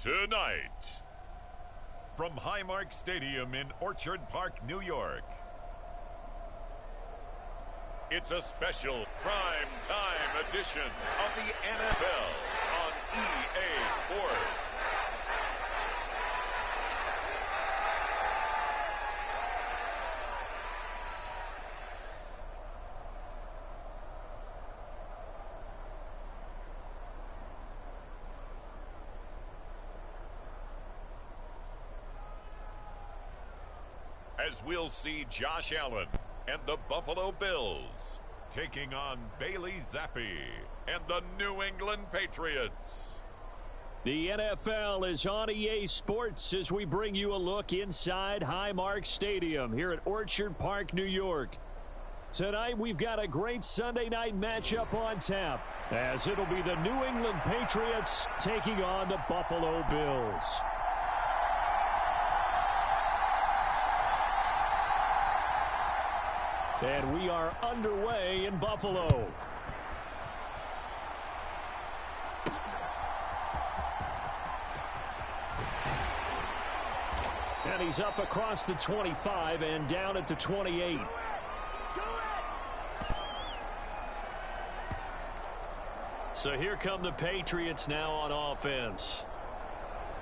Tonight, from Highmark Stadium in Orchard Park, New York, it's a special prime time edition of the NFL on EA Sports. As we'll see Josh Allen and the Buffalo Bills taking on Bailey Zappi and the New England Patriots. The NFL is on EA Sports as we bring you a look inside Highmark Stadium here at Orchard Park, New York. Tonight we've got a great Sunday night matchup on tap as it'll be the New England Patriots taking on the Buffalo Bills. And we are underway in Buffalo. And he's up across the 25 and down at the 28. So here come the Patriots now on offense.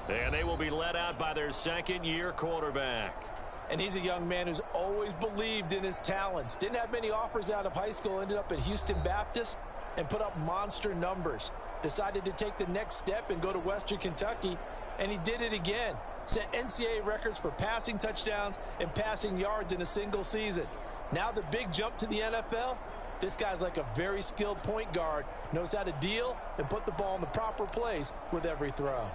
And they will be led out by their second-year quarterback. And he's a young man who's always believed in his talents. Didn't have many offers out of high school. Ended up at Houston Baptist and put up monster numbers. Decided to take the next step and go to Western Kentucky. And he did it again. Set NCAA records for passing touchdowns and passing yards in a single season. Now the big jump to the NFL. This guy's like a very skilled point guard. Knows how to deal and put the ball in the proper place with every throw.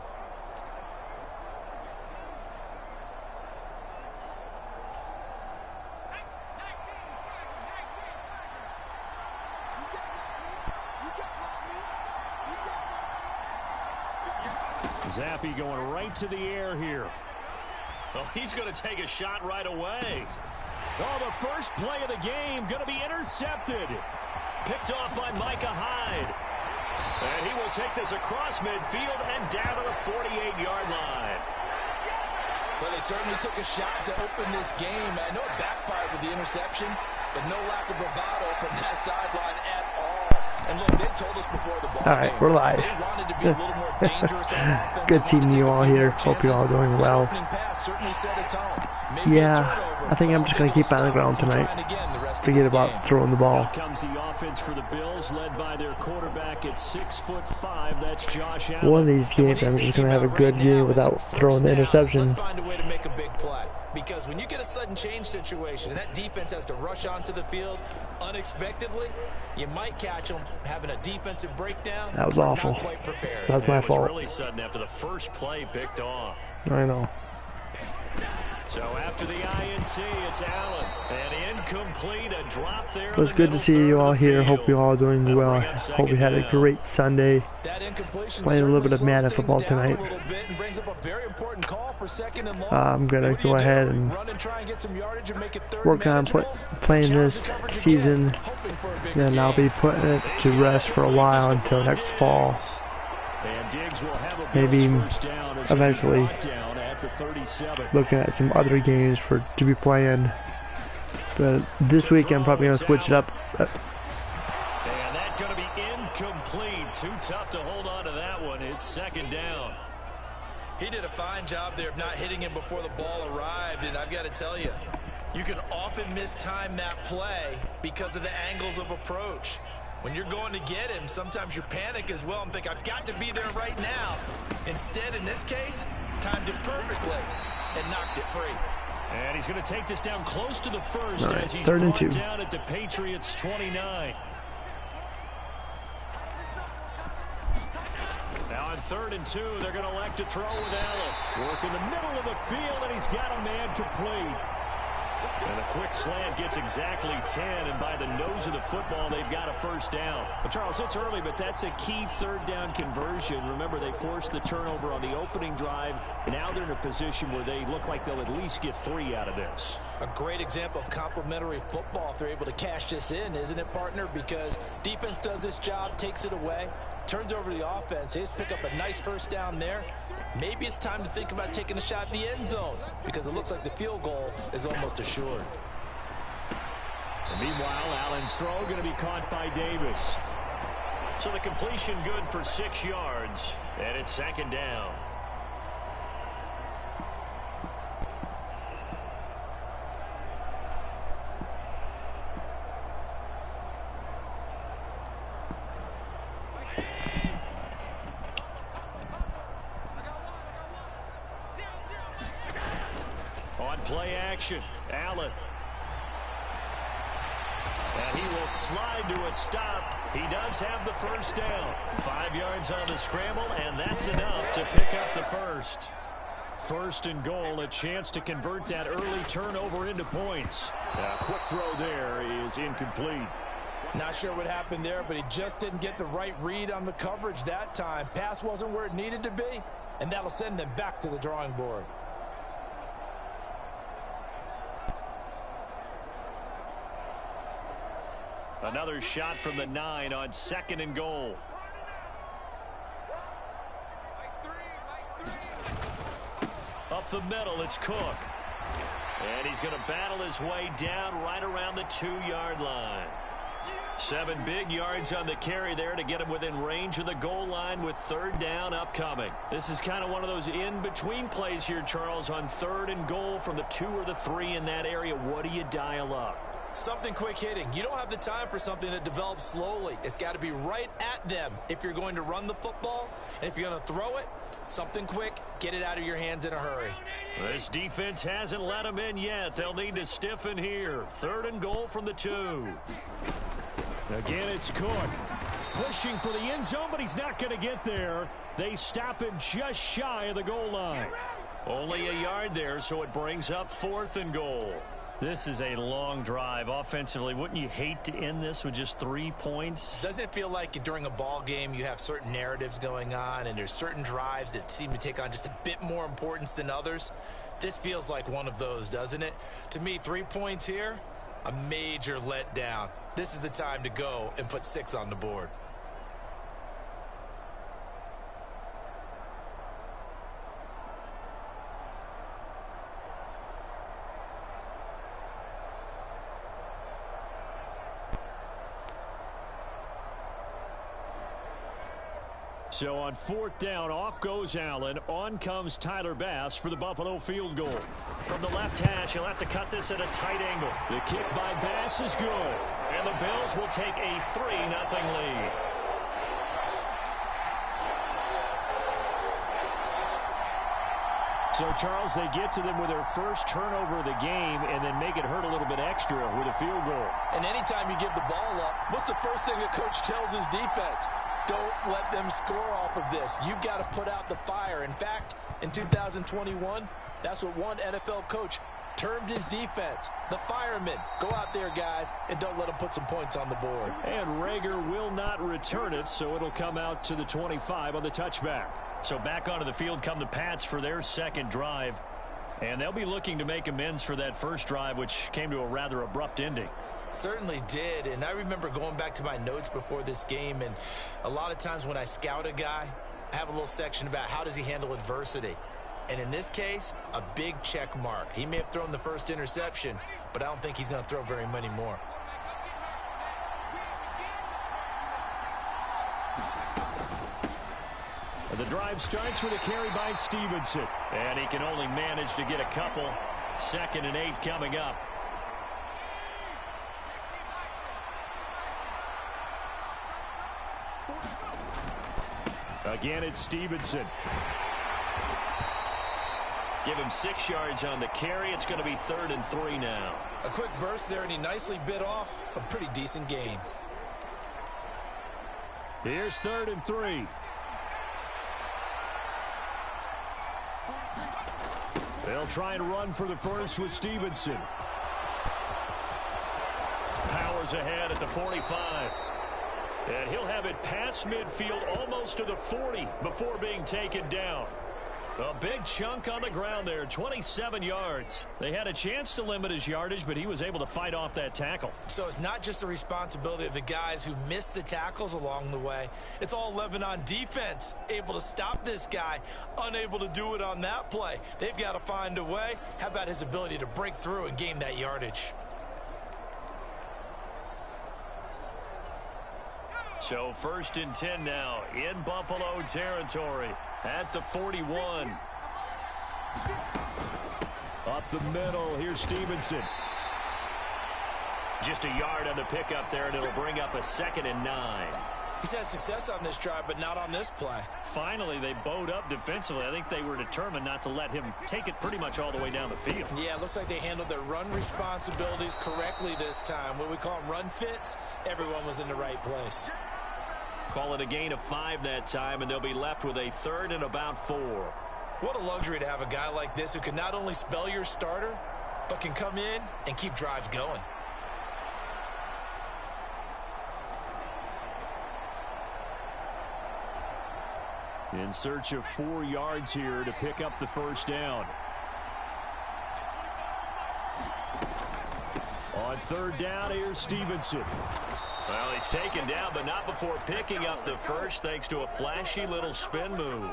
Zappi going right to the air here. Oh, he's going to take a shot right away. Oh, the first play of the game going to be intercepted. Picked off by Micah Hyde. And he will take this across midfield and down to the 48-yard line. Well, they certainly took a shot to open this game. I know it backfired with the interception, but no lack of bravado from that sideline at all. And look, they told us before the ball all right, game, we're live. they wanted to be a little more dangerous on offense. Good seeing you all here. Hope you're all doing well. Yeah, I think I'm just going to keep on the ground tonight. Forget about throwing the ball. Here comes the offense for the Bills, led by their quarterback at 6'5". That's Josh Allen. One of these games, I'm just going to have a good game without throwing the interception. Let's find a way to make a big play. Because when you get a sudden change situation, and that defense has to rush onto the field unexpectedly, you might catch them having a defensive breakdown. That was awful. That's my fault. Really sudden after the first play picked off. I know. So after the INT, it's Allen. And incomplete, a drop there. It was good to see you all here. Hope you all doing well. Hope you had a great Sunday. Playing a little bit of Madden football tonight. I'm going to go ahead and work on playing this season. Then I'll be putting it to rest for a while until next fall. Maybe eventually looking at some other games to be playing. But this week I'm probably going to switch it up. And that's going to be incomplete. Too tough to hold on to that one. It's second down. He did a fine job there of not hitting him before the ball arrived, and I've got to tell you, you can often mistime that play because of the angles of approach. When you're going to get him, sometimes you panic as well and think, I've got to be there right now. Instead, in this case, timed it perfectly and knocked it free. And he's going to take this down close to the first as he's brought down at the Patriots 29. Now on 3rd and 2, they're going to elect to throw with Allen. Work in the middle of the field, and he's got a man complete. And a quick slant gets exactly 10, and by the nose of the football, they've got a first down. Well, Charles, it's early, but that's a key third down conversion. Remember, they forced the turnover on the opening drive. Now they're in a position where they look like they'll at least get 3 out of this. A great example of complementary football if they're able to cash this in, isn't it, partner? Because defense does this job, takes it away, turns over the offense. They just pick up a nice first down there. Maybe it's time to think about taking a shot at the end zone because it looks like the field goal is almost assured. And meanwhile, Allen's throw going to be caught by Davis. So the completion good for 6 yards, and it's second down. On play action, Allen. And he will slide to a stop. He does have the first down. 5 yards on the scramble, and that's enough to pick up the first. First and goal, a chance to convert that early turnover into points. A quick throw there is incomplete. Not sure what happened there, but he just didn't get the right read on the coverage that time. Pass wasn't where it needed to be, and that'll send them back to the drawing board. Another shot from the 9 on second and goal. Up the middle, it's Cook. And he's going to battle his way down right around the 2-yard line. 7 big yards on the carry there to get him within range of the goal line with third down upcoming. This is kind of one of those in-between plays here, Charles, on third and goal from the 2 or the 3 in that area. What do you dial up? Something quick hitting. You don't have the time for something that develops slowly. It's got to be right at them if you're going to run the football. And if you're going to throw it, something quick, get it out of your hands in a hurry. This defense hasn't let them in yet. They'll need to stiffen here. Third and goal from the 2. Again, it's Cook. Pushing for the end zone, but he's not going to get there. They stop him just shy of the goal line. Only a yard there, so it brings up 4th and goal. This is a long drive offensively. Wouldn't you hate to end this with just 3 points? Doesn't it feel like during a ball game you have certain narratives going on and there's certain drives that seem to take on just a bit more importance than others? This feels like one of those, doesn't it? To me, 3 points here, a major letdown. This is the time to go and put 6 on the board. So on 4th down, off goes Allen. On comes Tyler Bass for the Buffalo field goal. From the left hash, he'll have to cut this at a tight angle. The kick by Bass is good. And the Bills will take a 3-0 lead. So, Charles, they get to them with their first turnover of the game and then make it hurt a little bit extra with a field goal. And anytime you give the ball up, what's the first thing a coach tells his defense? Don't let them score off of this. You've got to put out the fire. In fact, in 2021, that's what one NFL coach termed his defense, the firemen. Go out there, guys, and don't let them put some points on the board. And Rager will not return it, so it'll come out to the 25 on the touchback. So back onto the field come the Pats for their second drive. And they'll be looking to make amends for that first drive, which came to a rather abrupt ending. Certainly did, and I remember going back to my notes before this game, and a lot of times when I scout a guy, I have a little section about how does he handle adversity. And in this case, a big check mark. He may have thrown the first interception, but I don't think he's going to throw very many more. The drive starts with a carry by Stevenson, and he can only manage to get a couple. 2nd and 8 coming up. Again, it's Stevenson. Give him 6 yards on the carry. It's going to be 3rd and 3 now. A quick burst there, and he nicely bit off a pretty decent gain. Here's 3rd and 3. They'll try and run for the first with Stevenson. Powers ahead at the 45. And he'll have it past midfield almost to the 40 before being taken down. A big chunk on the ground there, 27 yards. They had a chance to limit his yardage, but he was able to fight off that tackle. So it's not just the responsibility of the guys who missed the tackles along the way. It's all 11 on defense, able to stop this guy, unable to do it on that play. They've got to find a way. How about his ability to break through and gain that yardage? So 1st and 10 now in Buffalo territory at the 41. Up the middle, here's Stevenson. Just a yard on the pickup there, and it'll bring up a 2nd and 9. He's had success on this drive, but not on this play. Finally, they bowed up defensively. I think they were determined not to let him take it pretty much all the way down the field. Yeah, it looks like they handled their run responsibilities correctly this time. What we call them run fits, everyone was in the right place. Call it a gain of 5 that time, and they'll be left with a 3rd and about 4. What a luxury to have a guy like this who can not only spell your starter, but can come in and keep drives going. In search of 4 yards here to pick up the 1st down. On 3rd down, here's Stevenson. Well, he's taken down, but not before picking up the 1st thanks to a flashy little spin move.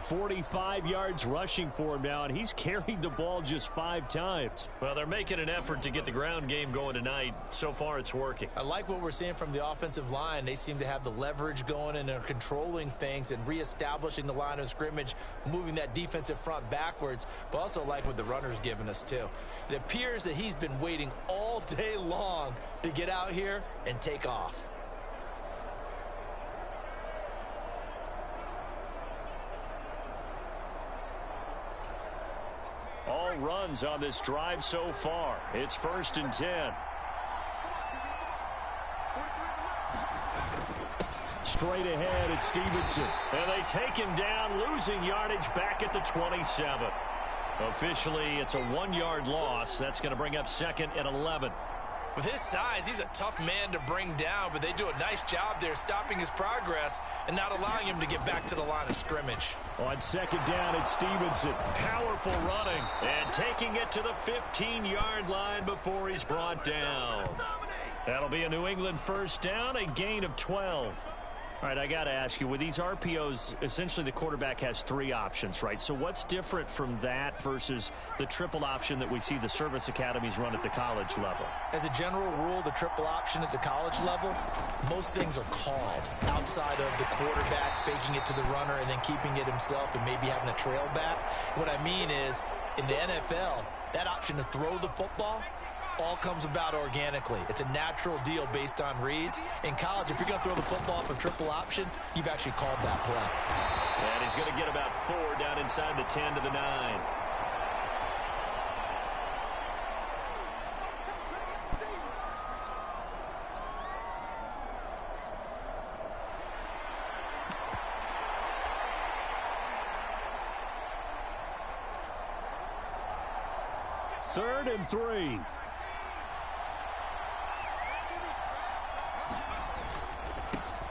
45 yards rushing for him now, and he's carried the ball just 5 times. Well, they're making an effort to get the ground game going tonight. So far, it's working. I like what we're seeing from the offensive line. They seem to have the leverage going and are controlling things and reestablishing the line of scrimmage, moving that defensive front backwards, but also like what the runner's giving us, too. It appears that he's been waiting all day long to get out here and take off. All runs on this drive so far. It's 1st and 10. Straight ahead, it's Stevenson. And they take him down, losing yardage back at the 27. Officially, it's a 1-yard loss. That's going to bring up 2nd and 11. With his size, he's a tough man to bring down, but they do a nice job there stopping his progress and not allowing him to get back to the line of scrimmage. On 2nd down, it's Stevenson. Powerful running and taking it to the 15-yard line before he's brought down. That'll be a New England 1st down, a gain of 12. All right, I got to ask you, with these RPOs, essentially the quarterback has 3 options, right? So what's different from that versus the triple option that we see the service academies run at the college level? As a general rule, the triple option at the college level, most things are called outside of the quarterback faking it to the runner and then keeping it himself and maybe having a trail back. What I mean is, in the NFL, that option to throw the football all comes about organically. It's a natural deal based on reads. In college, if you're going to throw the football off a triple option, you've actually called that play. And he's going to get about 4 down inside the 10 to the 9. Third and 3.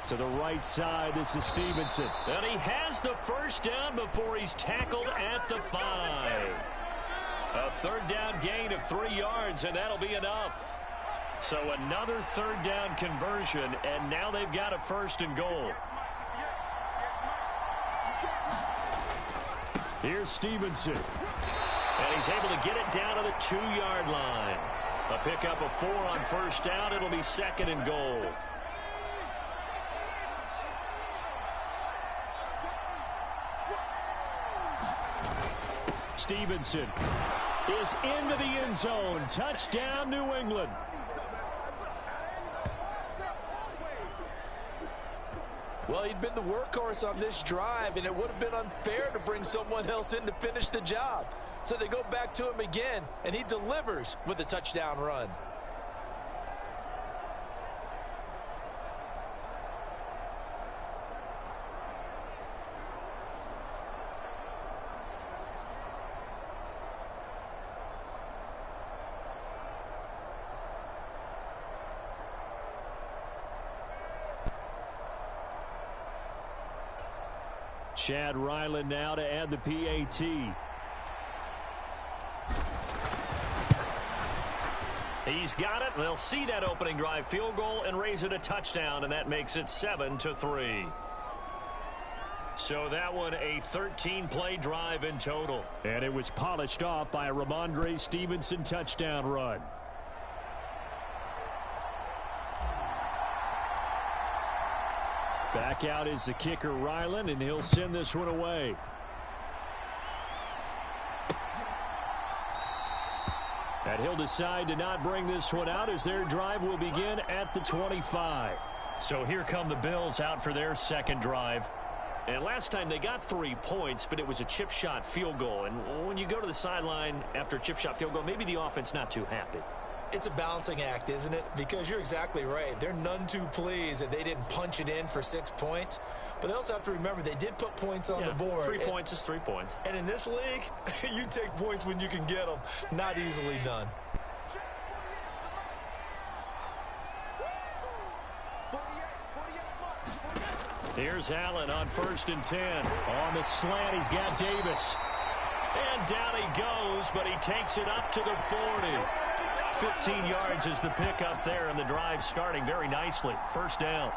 To the right side, this is Stevenson. And he has the 1st down before he's tackled at the 5. A 3rd down gain of 3 yards, and that'll be enough. So another 3rd down conversion, and now they've got a 1st and goal. Here's Stevenson. And he's able to get it down to the 2-yard line. A pickup of 4 on 1st down. It'll be 2nd and goal. Stevenson is into the end zone. Touchdown, New England. Well, he'd been the workhorse on this drive, and it would have been unfair to bring someone else in to finish the job. So they go back to him again, and he delivers with a touchdown run. Chad Ryland now to add the PAT. He's got it. They'll see that opening drive field goal and raise it a touchdown, and that makes it 7-3. So that one a 13-play drive in total. And it was polished off by a Ramondre Stevenson touchdown run. Back out is the kicker, Ryland, and he'll send this one away. And he'll decide to not bring this one out as their drive will begin at the 25. So here come the Bills out for their second drive. And last time they got 3 points, but it was a chip shot field goal. And when you go to the sideline after a chip shot field goal, maybe the offense not too happy. It's a balancing act, isn't it? Because you're exactly right. They're none too pleased that they didn't punch it in for 6 points. But they also have to remember they did put points on the board. 3 points is 3 points. And in this league, you take points when you can get them. Not easily done. Here's Allen on 1st and 10. On the slant, he's got Davis. And down he goes, but he takes it up to the 40. 15 yards is the pickup there, and the drive starting very nicely. First down.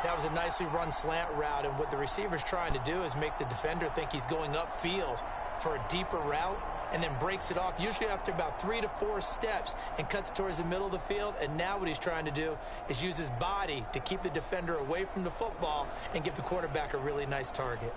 That was a nicely run slant route, and what the receiver's trying to do is make the defender think he's going upfield for a deeper route, and then breaks it off, usually after about 3 to 4 steps, and cuts towards the middle of the field. And now what he's trying to do is use his body to keep the defender away from the football and give the quarterback a really nice target.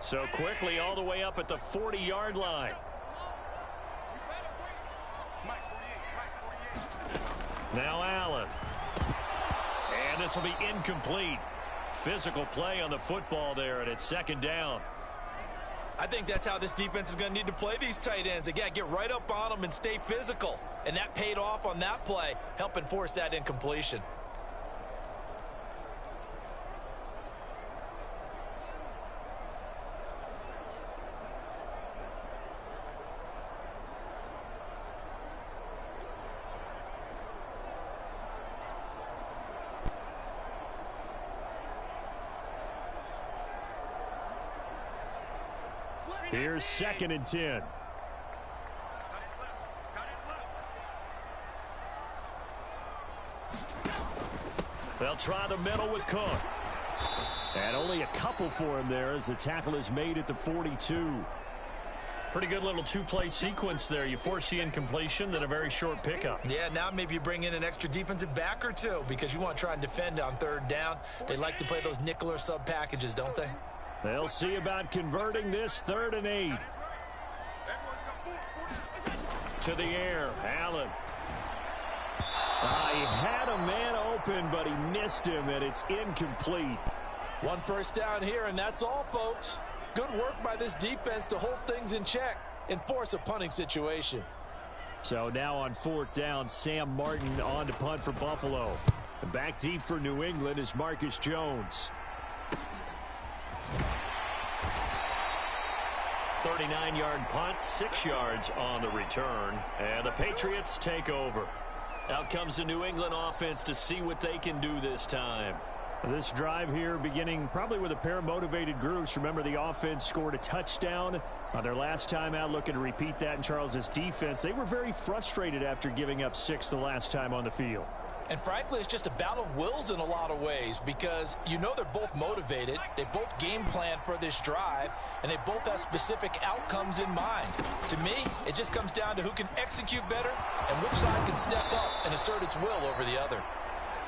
So quickly all the way up at the 40-yard line. Now Allen. And this will be incomplete. Physical play on the football there, and it's second down. I think that's how this defense is going to need to play these tight ends. Again, get right up on them and stay physical. And that paid off on that play, helping force that incompletion. Here's 2nd and 10. They'll try the middle with Cook. And only a couple for him there as the tackle is made at the 42. Pretty good little 2-play sequence there. You force the incompletion, then a very short pickup. Yeah, now maybe you bring in an extra defensive back or two because you want to try and defend on 3rd down. They like to play those nickel or sub packages, don't they? They'll see about converting this 3rd and 8. To the air, Allen. He had a man open, but he missed him, and it's incomplete. 1 first down here, and that's all, folks. Good work by this defense to hold things in check and force a punting situation. So now on 4th down, Sam Martin on to punt for Buffalo. And back deep for New England is Marcus Jones. 39-yard punt, 6 yards on the return, and the Patriots take over. Out comes the New England offense to see what they can do this time. This drive here beginning probably with a pair of motivated groups. Remember, the offense scored a touchdown on their last time out, looking to repeat that in Charles's defense. They were very frustrated after giving up 6 the last time on the field. And frankly, it's just a battle of wills in a lot of ways because you know they're both motivated. They both game plan for this drive, and they both have specific outcomes in mind. To me, it just comes down to who can execute better and which side can step up and assert its will over the other.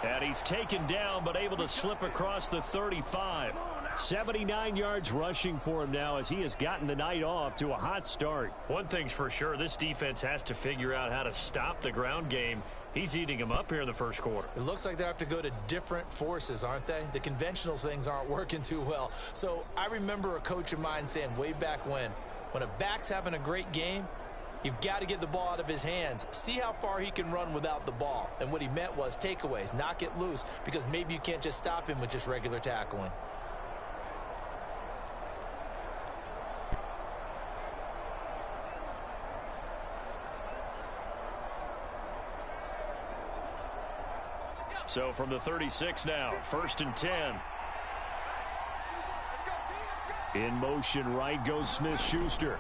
And he's taken down but able to slip across the 35. 79 yards rushing for him now as he has gotten the night off to a hot start. One thing's for sure, this defense has to figure out how to stop the ground game. He's eating him up here in the first quarter. It looks like they have to go to different forces, aren't they? The conventional things aren't working too well. So I remember a coach of mine saying way back when a back's having a great game, you've got to get the ball out of his hands. See how far he can run without the ball. And what he meant was takeaways, knock it loose, because maybe you can't just stop him with just regular tackling. So from the 36 now, 1st and 10. In motion, right goes Smith-Schuster.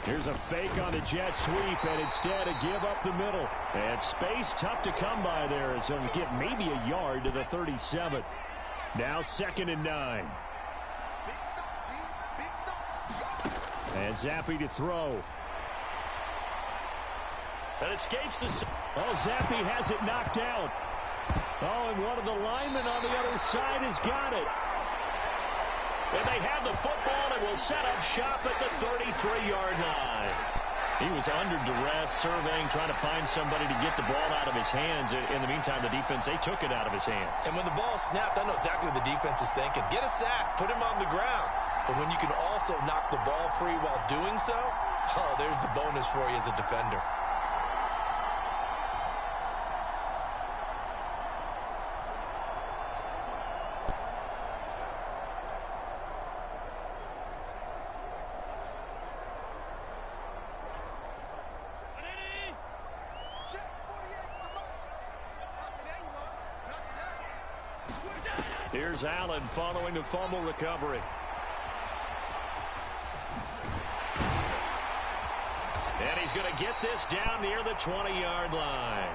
Here's a fake on the jet sweep, and instead a give up the middle. And space tough to come by there, so he'll get maybe a yard to the 37. Now 2nd and 9. And Zappi to throw. That escapes the... Oh, Zappi has it knocked out. Oh, and one of the linemen on the other side has got it. And they have the football and will set up shop at the 33-yard line. He was under duress, surveying, trying to find somebody to get the ball out of his hands. In the meantime, the defense, they took it out of his hands. And when the ball snapped, I know exactly what the defense is thinking. Get a sack, put him on the ground. But when you can also knock the ball free while doing so, oh, there's the bonus for you as a defender. Here's Allen following the fumble recovery. And he's going to get this down near the 20-yard line.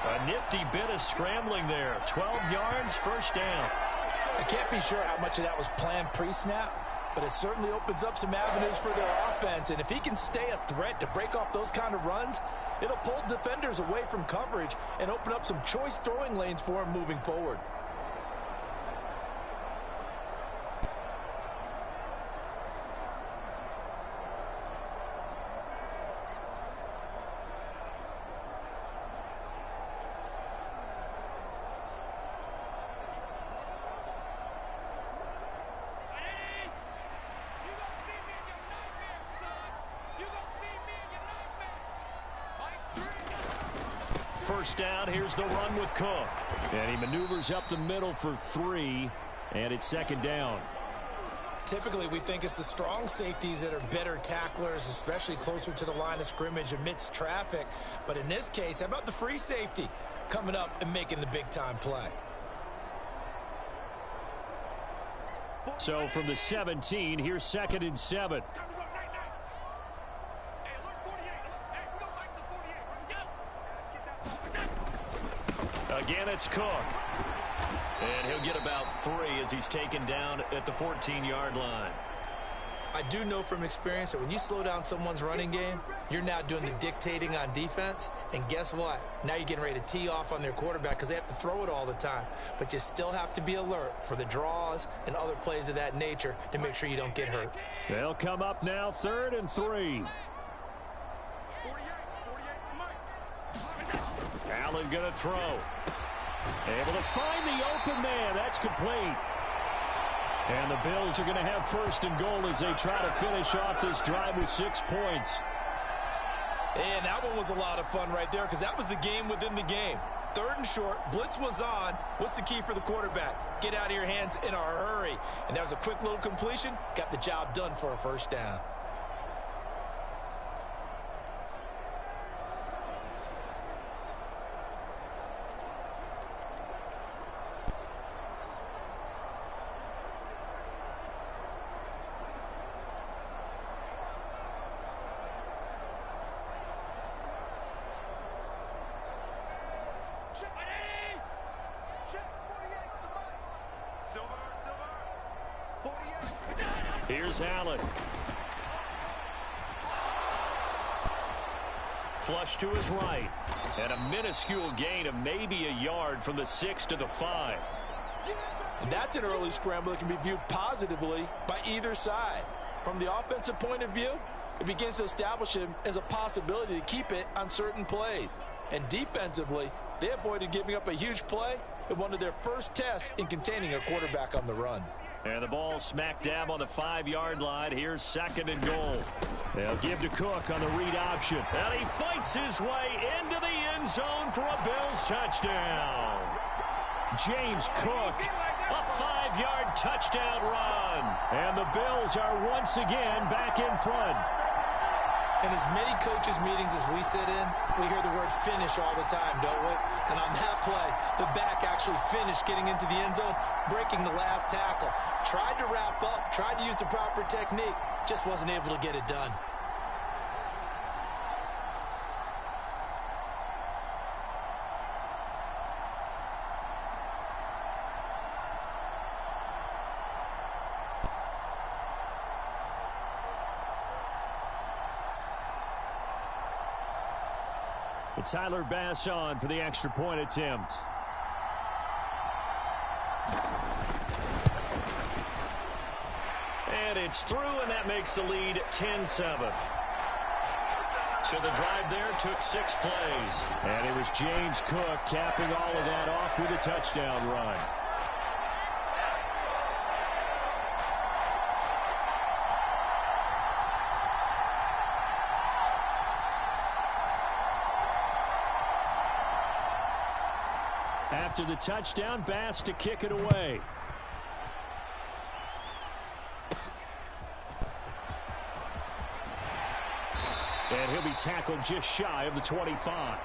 A nifty bit of scrambling there. 12 yards, 1st down. I can't be sure how much of that was planned pre-snap, but it certainly opens up some avenues for their offense. And if he can stay a threat to break off those kind of runs, it'll pull defenders away from coverage and open up some choice throwing lanes for him moving forward. First down, here's the run with Cook. And he maneuvers up the middle for 3, and it's 2nd down. Typically, we think it's the strong safeties that are better tacklers, especially closer to the line of scrimmage amidst traffic. But in this case, how about the free safety coming up and making the big-time play? So from the 17, here's 2nd and 7. Again, it's Cook. And he'll get about 3 as he's taken down at the 14-yard line. I do know from experience that when you slow down someone's running game, you're now doing the dictating on defense. And guess what? Now you're getting ready to tee off on their quarterback because they have to throw it all the time. But you still have to be alert for the draws and other plays of that nature to make sure you don't get hurt. They'll come up now 3rd and 3. Allen going to throw. Able to find the open man. That's complete. And the Bills are going to have 1st and goal as they try to finish off this drive with 6 points. And that one was a lot of fun right there because that was the game within the game. 3rd and short. Blitz was on. What's the key for the quarterback? Get out of your hands in a hurry. And that was a quick little completion. Got the job done for a 1st down. Here's Allen. Flush to his right. And a minuscule gain of maybe a yard from the 6 to the 5. And that's an early scramble that can be viewed positively by either side. From the offensive point of view, it begins to establish him as a possibility to keep it on certain plays. And defensively, they avoided giving up a huge play in one of their first tests in containing a quarterback on the run. And the ball smack dab on the 5-yard line. Here's 2nd and goal. They'll give to Cook on the read option. And he fights his way into the end zone for a Bills touchdown. James Cook. A 5-yard touchdown run. And the Bills are once again back in front. In as many coaches' meetings as we sit in, we hear the word finish all the time, don't we? And on that play, the back actually finished getting into the end zone, breaking the last tackle. Tried to wrap up, tried to use the proper technique, just wasn't able to get it done. Tyler Bass on for the extra point attempt. And it's through, and that makes the lead 10-7. So the drive there took 6 plays. And it was James Cook capping all of that off with a touchdown run. After the touchdown, Bass to kick it away. And he'll be tackled just shy of the 25.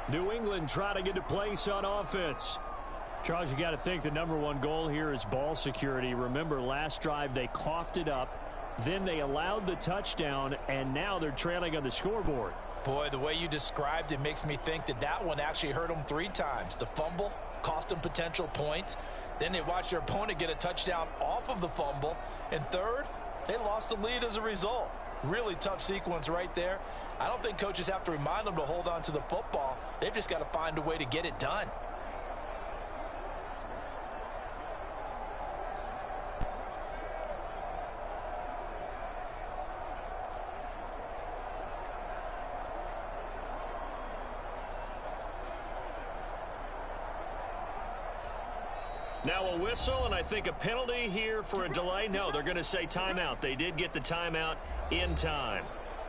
New England trying to get to place on offense. Charles, you got to think the #1 goal here is ball security. Remember, last drive they coughed it up. Then they allowed the touchdown, and now they're trailing on the scoreboard. Boy, the way you described it makes me think that that one actually hurt them 3 times. The fumble cost them potential points. Then they watched their opponent get a touchdown off of the fumble. And third, they lost the lead as a result. Really tough sequence right there. I don't think coaches have to remind them to hold on to the football. They've just got to find a way to get it done. Now a whistle, and I think a penalty here for a delay. No, they're going to say timeout. They did get the timeout in time.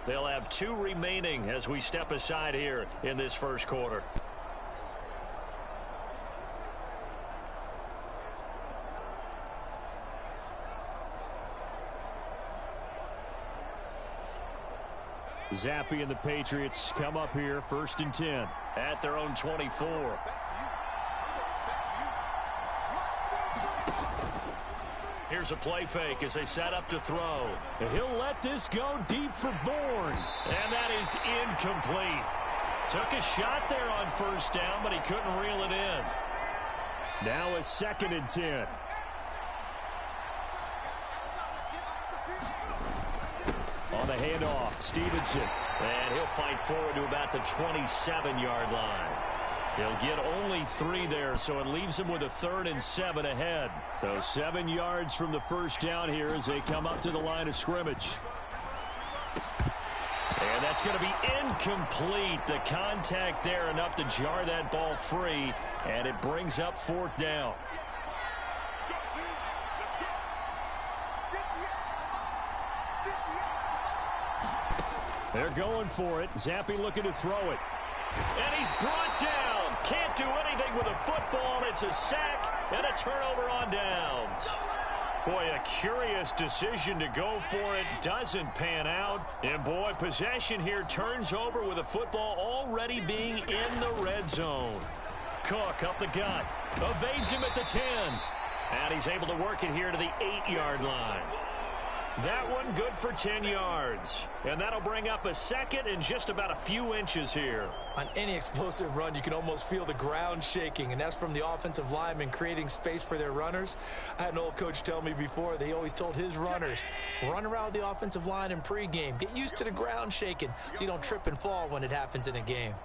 They'll have 2 remaining as we step aside here in this first quarter. Zappe and the Patriots come up here, 1st and 10. At their own 24. Here's a play fake as they set up to throw. And he'll let this go deep for Bourne. And that is incomplete. Took a shot there on 1st down, but he couldn't reel it in. Now a 2nd and 10. On the handoff, Stevenson. And he'll fight forward to about the 27-yard line. He'll get only 3 there, so it leaves him with a 3rd and 7 ahead. So 7 yards from the 1st down here as they come up to the line of scrimmage. And that's going to be incomplete. The contact there enough to jar that ball free, and it brings up 4th down. They're going for it. Zappe looking to throw it. And he's brought down. Can't do anything with a football. It's a sack and a turnover on downs. Boy, a curious decision to go for it. Doesn't pan out. And boy, possession here turns over with a football already being in the red zone. Cook up the gut. Evades him at the 10. And he's able to work it here to the 8-yard line. That one good for 10 yards. And that'll bring up a 2nd and just about a few inches here. On any explosive run, you can almost feel the ground shaking, and that's from the offensive linemen creating space for their runners. I had an old coach tell me before, they always told his runners, run around the offensive line in pregame. Get used to the ground shaking so you don't trip and fall when it happens in a game.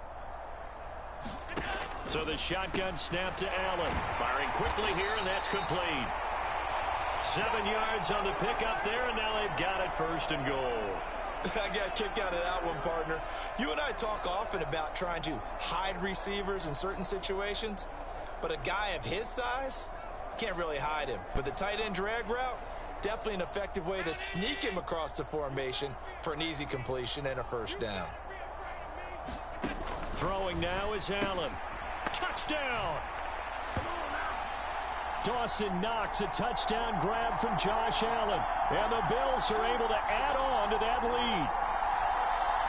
So the shotgun snap to Allen. Firing quickly here, and that's complete. 7 yards on the pickup there, and now they've got it 1st and goal. I got a kick out of that one, partner. You and I talk often about trying to hide receivers in certain situations, but a guy of his size can't really hide him. But the tight end drag route, definitely an effective way to sneak him across the formation for an easy completion and a 1st down. Throwing now is Allen. Touchdown! Dawson Knox, a touchdown grab from Josh Allen. And the Bills are able to add on to that lead.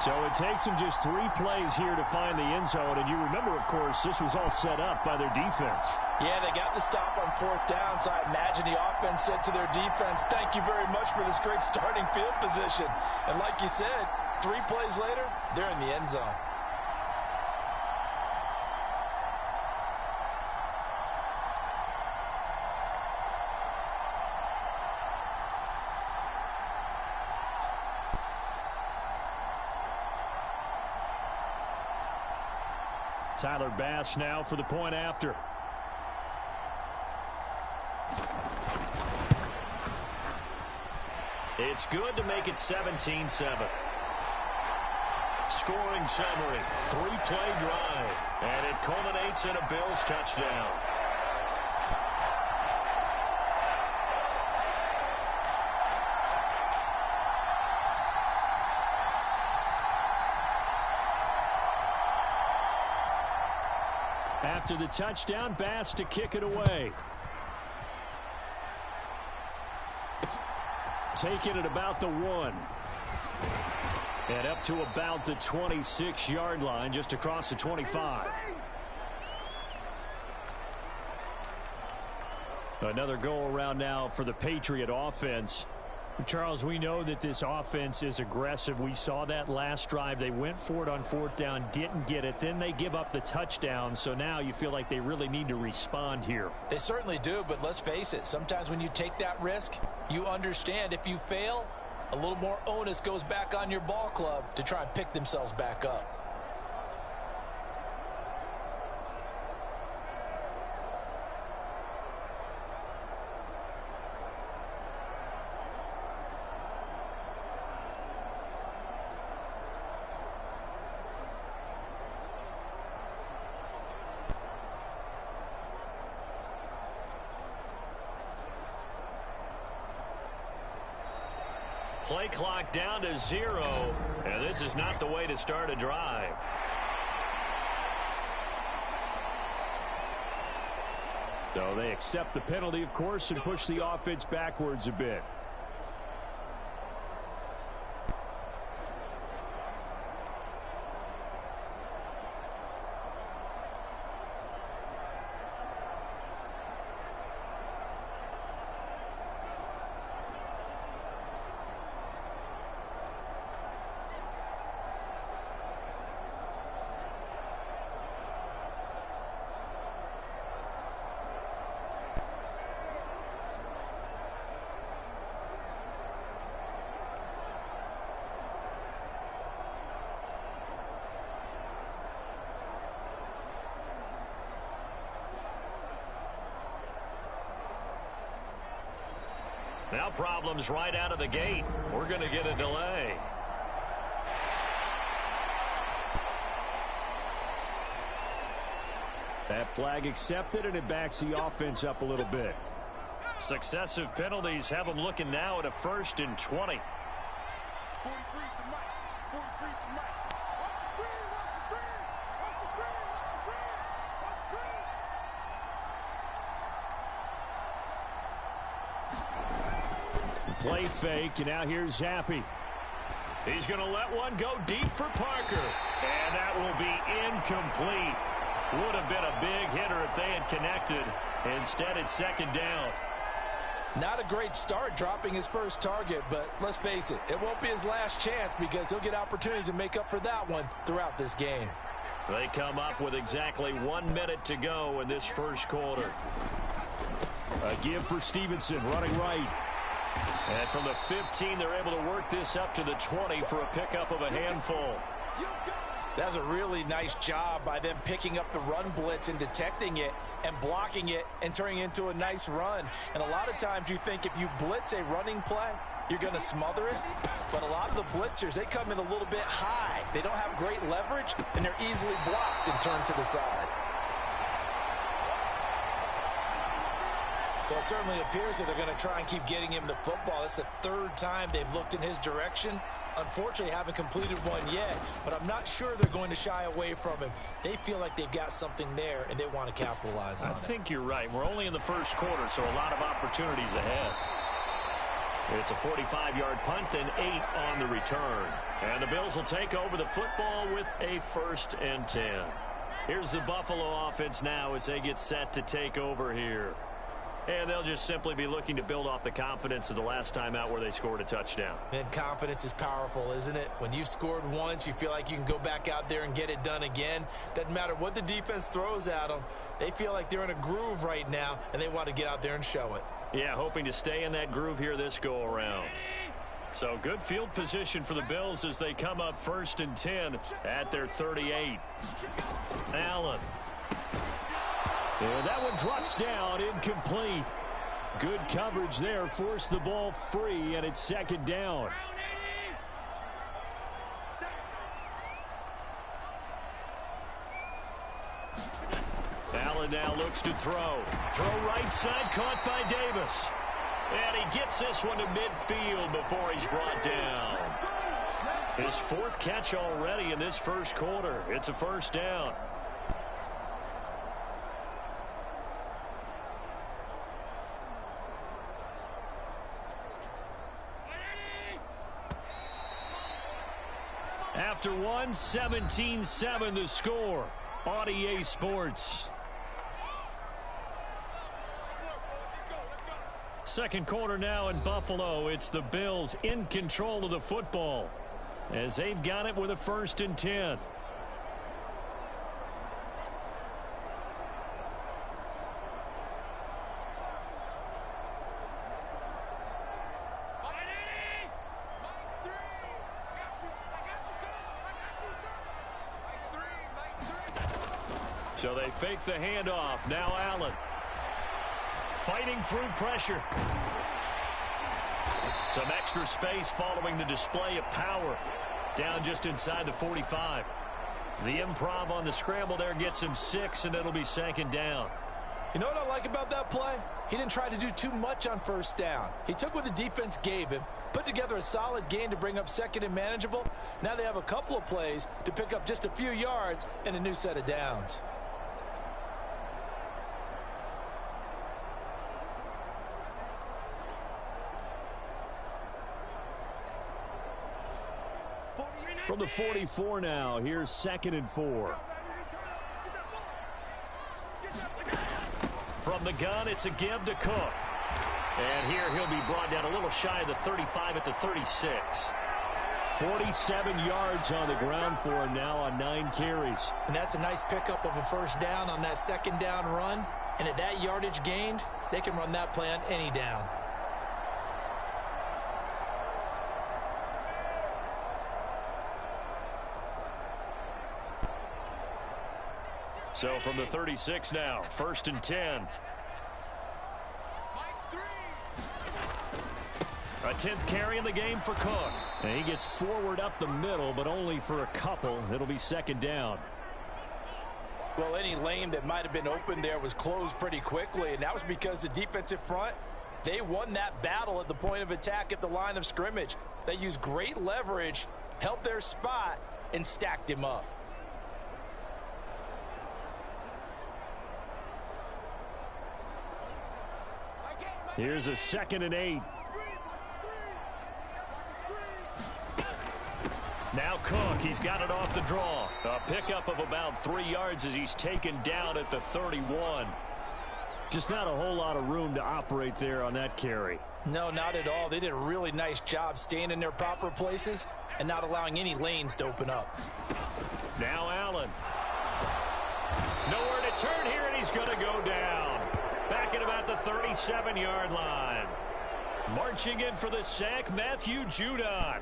So it takes them just 3 plays here to find the end zone. And you remember, of course, this was all set up by their defense. Yeah, they got the stop on 4th down, so I imagine the offense said to their defense, thank you very much for this great starting field position. And like you said, 3 plays later, they're in the end zone. Tyler Bass now for the point after. It's good to make it 17-7. Scoring summary, 3-play drive, and it culminates in a Bills touchdown. After the touchdown, Bass to kick it away. Taking it about the 1. And up to about the 26-yard line, just across the 25. Another go-around now for the Patriot offense. Charles, we know that this offense is aggressive. We saw that last drive. They went for it on 4th down, didn't get it. Then they give up the touchdown. So now you feel like they really need to respond here. They certainly do, but let's face it. Sometimes when you take that risk, you understand if you fail, a little more onus goes back on your ball club to try and pick themselves back up. Play clock down to 0, and this is not the way to start a drive. So they accept the penalty, of course, and push the offense backwards a bit. Now problems right out of the gate. We're going to get a delay. That flag accepted, and it backs the offense up a little bit. Successive penalties have them looking now at a 1st and 20. 43's the mic. 43's the mic. Watch the screen. Watch the screen. Watch the screen. Watch the screen. Watch the screen. Play fake, and now here's Zappi. He's going to let one go deep for Parker. And that will be incomplete. Would have been a big hitter if they had connected. Instead, it's 2nd down. Not a great start dropping his first target, but let's face it, it won't be his last chance because he'll get opportunities to make up for that one throughout this game. They come up with exactly 1 minute to go in this first quarter. A give for Stevenson, running right. And from the 15, they're able to work this up to the 20 for a pickup of a handful. That was a really nice job by them picking up the run blitz and detecting it and blocking it and turning it into a nice run. And a lot of times you think if you blitz a running play, you're going to smother it. But a lot of the blitzers, they come in a little bit high. They don't have great leverage, and they're easily blocked and turned to the side. Well, it certainly appears that they're going to try and keep getting him the football. It's the third time they've looked in his direction. Unfortunately, haven't completed one yet, but I'm not sure they're going to shy away from him. They feel like they've got something there, and they want to capitalize on it. I think you're right. We're only in the first quarter, so a lot of opportunities ahead. It's a 45-yard punt and 8 on the return. And the Bills will take over the football with a 1st and 10. Here's the Buffalo offense now as they get set to take over here. And they'll just simply be looking to build off the confidence of the last time out where they scored a touchdown. And confidence is powerful, isn't it? When you've scored once, you feel like you can go back out there and get it done again. Doesn't matter what the defense throws at them. They feel like they're in a groove right now, and they want to get out there and show it. Yeah, hoping to stay in that groove here this go-around. So good field position for the Bills as they come up 1st and 10 at their 38. Allen. And that one drops down, incomplete. Good coverage there, forced the ball free, and it's 2nd down. Allen now looks to throw. Throw right side, caught by Davis. And he gets this one to midfield before he's brought down. His 4th catch already in this first quarter. It's a 1st down. After one, 17-7 the score on EA Sports. Second quarter now in Buffalo. It's the Bills in control of the football as they've got it with a 1st and 10. So they fake the handoff. Now Allen. Fighting through pressure. Some extra space following the display of power. Down just inside the 45. The improv on the scramble there gets him 6, and it'll be 2nd down. You know what I like about that play? He didn't try to do too much on 1st down. He took what the defense gave him, put together a solid gain to bring up 2nd and manageable. Now they have a couple of plays to pick up just a few yards and a new set of downs. From the 44 now, here's 2nd and 4. From the gun, it's a give to Cook. And here he'll be brought down a little shy of the 35 at the 36. 47 yards on the ground for him now on 9 carries. And that's a nice pickup of a 1st down on that 2nd down run. And at that yardage gained, they can run that play on any down. So from the 36 now, 1st and 10. A 10th carry in the game for Cook. And he gets forward up the middle, but only for a couple. It'll be 2nd down. Well, any lane that might have been open there was closed pretty quickly, and that was because the defensive front, they won that battle at the point of attack at the line of scrimmage. They used great leverage, held their spot, and stacked him up. Here's a 2nd and 8. Now Cook, he's got it off the draw. A pickup of about 3 yards as he's taken down at the 31. Just not a whole lot of room to operate there on that carry. No, not at all. They did a really nice job staying in their proper places and not allowing any lanes to open up. Now Allen. Nowhere to turn here, and he's going to go down. Back at about the 37-yard line. Marching in for the sack, Matthew Judon.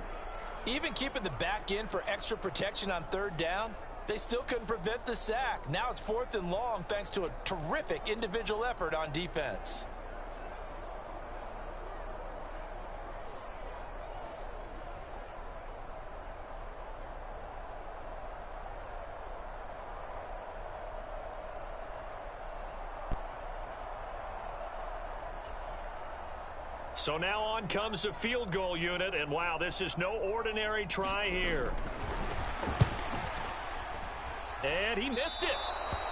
Even keeping the back in for extra protection on 3rd down, they still couldn't prevent the sack. Now it's 4th and long thanks to a terrific individual effort on defense. So now on comes the field goal unit, and wow, this is no ordinary try here. And he missed it.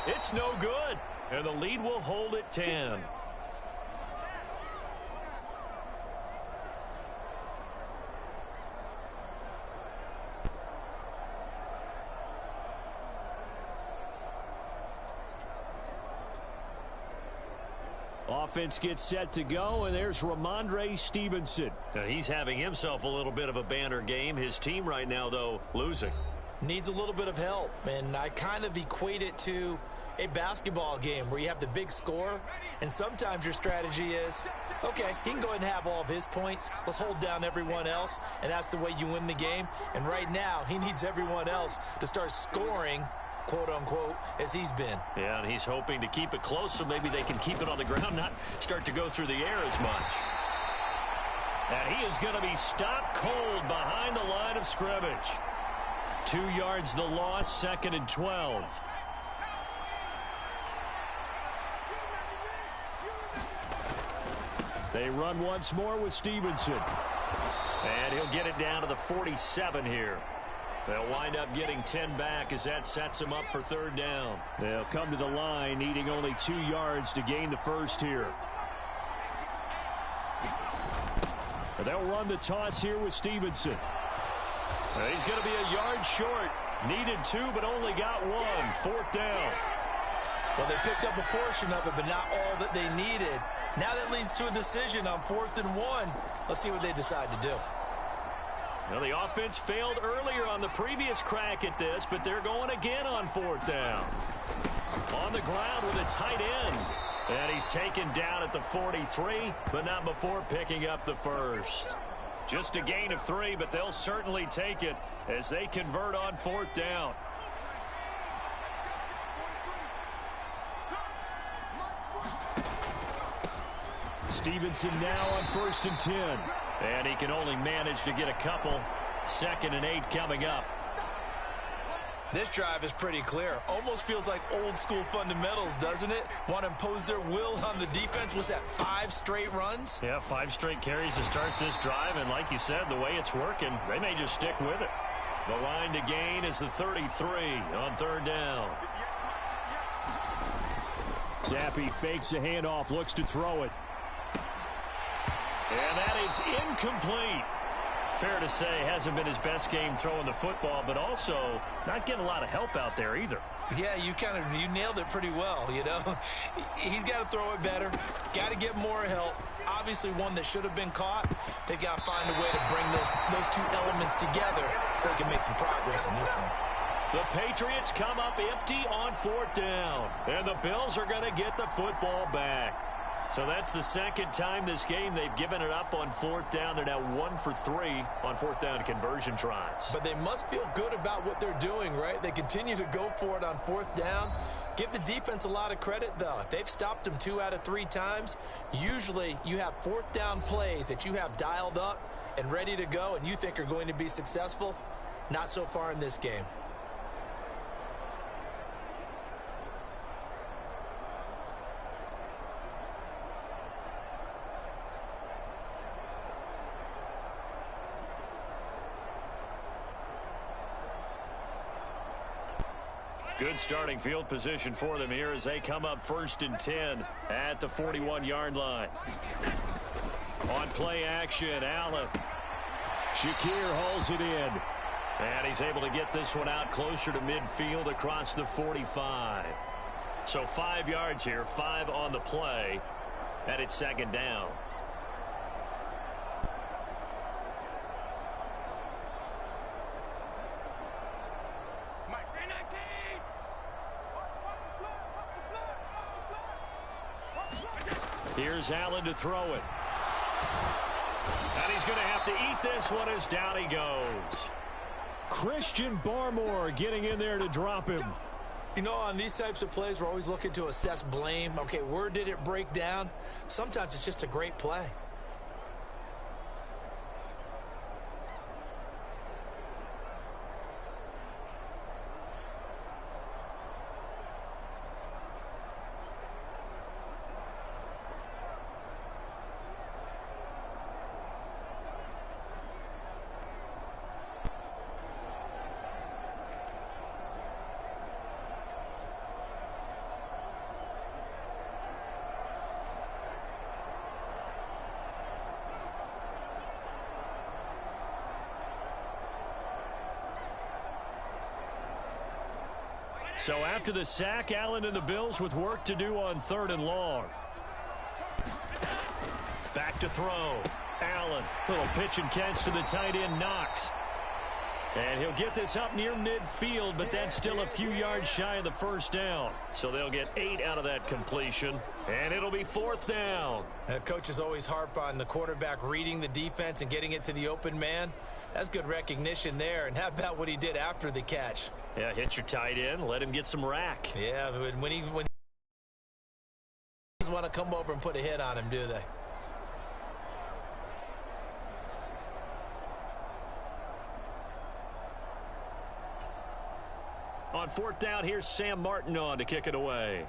It's no good. And the lead will hold at 10. Offense gets set to go, and there's Ramondre Stevenson. He's having himself a little bit of a banner game. His team right now, though, losing. Needs a little bit of help, and I kind of equate it to a basketball game where you have the big score, and sometimes your strategy is, okay, he can go ahead and have all of his points. Let's hold down everyone else, and that's the way you win the game. And right now, he needs everyone else to start scoring, quote-unquote, as he's been. Yeah, and he's hoping to keep it close so maybe they can keep it on the ground, not start to go through the air as much. And he is going to be stopped cold behind the line of scrimmage. 2 yards the loss, 2nd and 12. They run once more with Stevenson. And he'll get it down to the 47 here. They'll wind up getting 10 back as that sets them up for 3rd down. They'll come to the line, needing only 2 yards to gain the first here. And they'll run the toss here with Stevenson. He's going to be a yard short. Needed 2, but only got 1. 4th down. Well, they picked up a portion of it, but not all that they needed. Now that leads to a decision on 4th and 1. Let's see what they decide to do. Well, the offense failed earlier on the previous crack at this, but they're going again on 4th down. On the ground with a tight end. And he's taken down at the 43, but not before picking up the first. Just a gain of 3, but they'll certainly take it as they convert on 4th down. Stevenson now on 1st and 10. And he can only manage to get a couple. 2nd and 8 coming up. This drive is pretty clear. Almost feels like old school fundamentals, doesn't it? Want to impose their will on the defense. Was that 5 straight runs? Yeah, 5 straight carries to start this drive. And like you said, the way it's working, they may just stick with it. The line to gain is the 33 on 3rd down. Zappi fakes a handoff, looks to throw it. And that is incomplete. Fair to say, hasn't been his best game throwing the football, but also not getting a lot of help out there either. Yeah, you nailed it pretty well, you know. He's got to throw it better. Got to get more help. Obviously one that should have been caught. They got to find a way to bring those 2 elements together so they can make some progress in this one. The Patriots come up empty on 4th down. And the Bills are going to get the football back. So that's the 2nd time this game they've given it up on 4th down. They're now 1 for 3 on 4th down conversion tries. But they must feel good about what they're doing, right? They continue to go for it on 4th down. Give the defense a lot of credit, though. If they've stopped them 2 out of 3 times, usually you have 4th down plays that you have dialed up and ready to go and you think are going to be successful. Not so far in this game. Good starting field position for them here as they come up 1st and 10 at the 41-yard line. On play action, Allen. Shakir hauls it in. And he's able to get this one out closer to midfield across the 45. So 5 yards here, 5 on the play, and it's 2nd down. Here's Allen to throw it. And he's going to have to eat this one as down he goes. Christian Barmore getting in there to drop him. You know, on these types of plays, we're always looking to assess blame. Okay, where did it break down? Sometimes it's just a great play. So after the sack, Allen and the Bills with work to do on 3rd and long. Back to throw. Allen, little pitch and catch to the tight end, Knox. And he'll get this up near midfield, but that's still a few yards shy of the first down. So they'll get 8 out of that completion, and it'll be 4th down. Coaches always harp on the quarterback reading the defense and getting it to the open man. That's good recognition there. And how about what he did after the catch? Yeah, hit your tight end, let him get some rack. Yeah, when he want to come over and put a hit on him, do they? On 4th down, here's Sam Martin on to kick it away.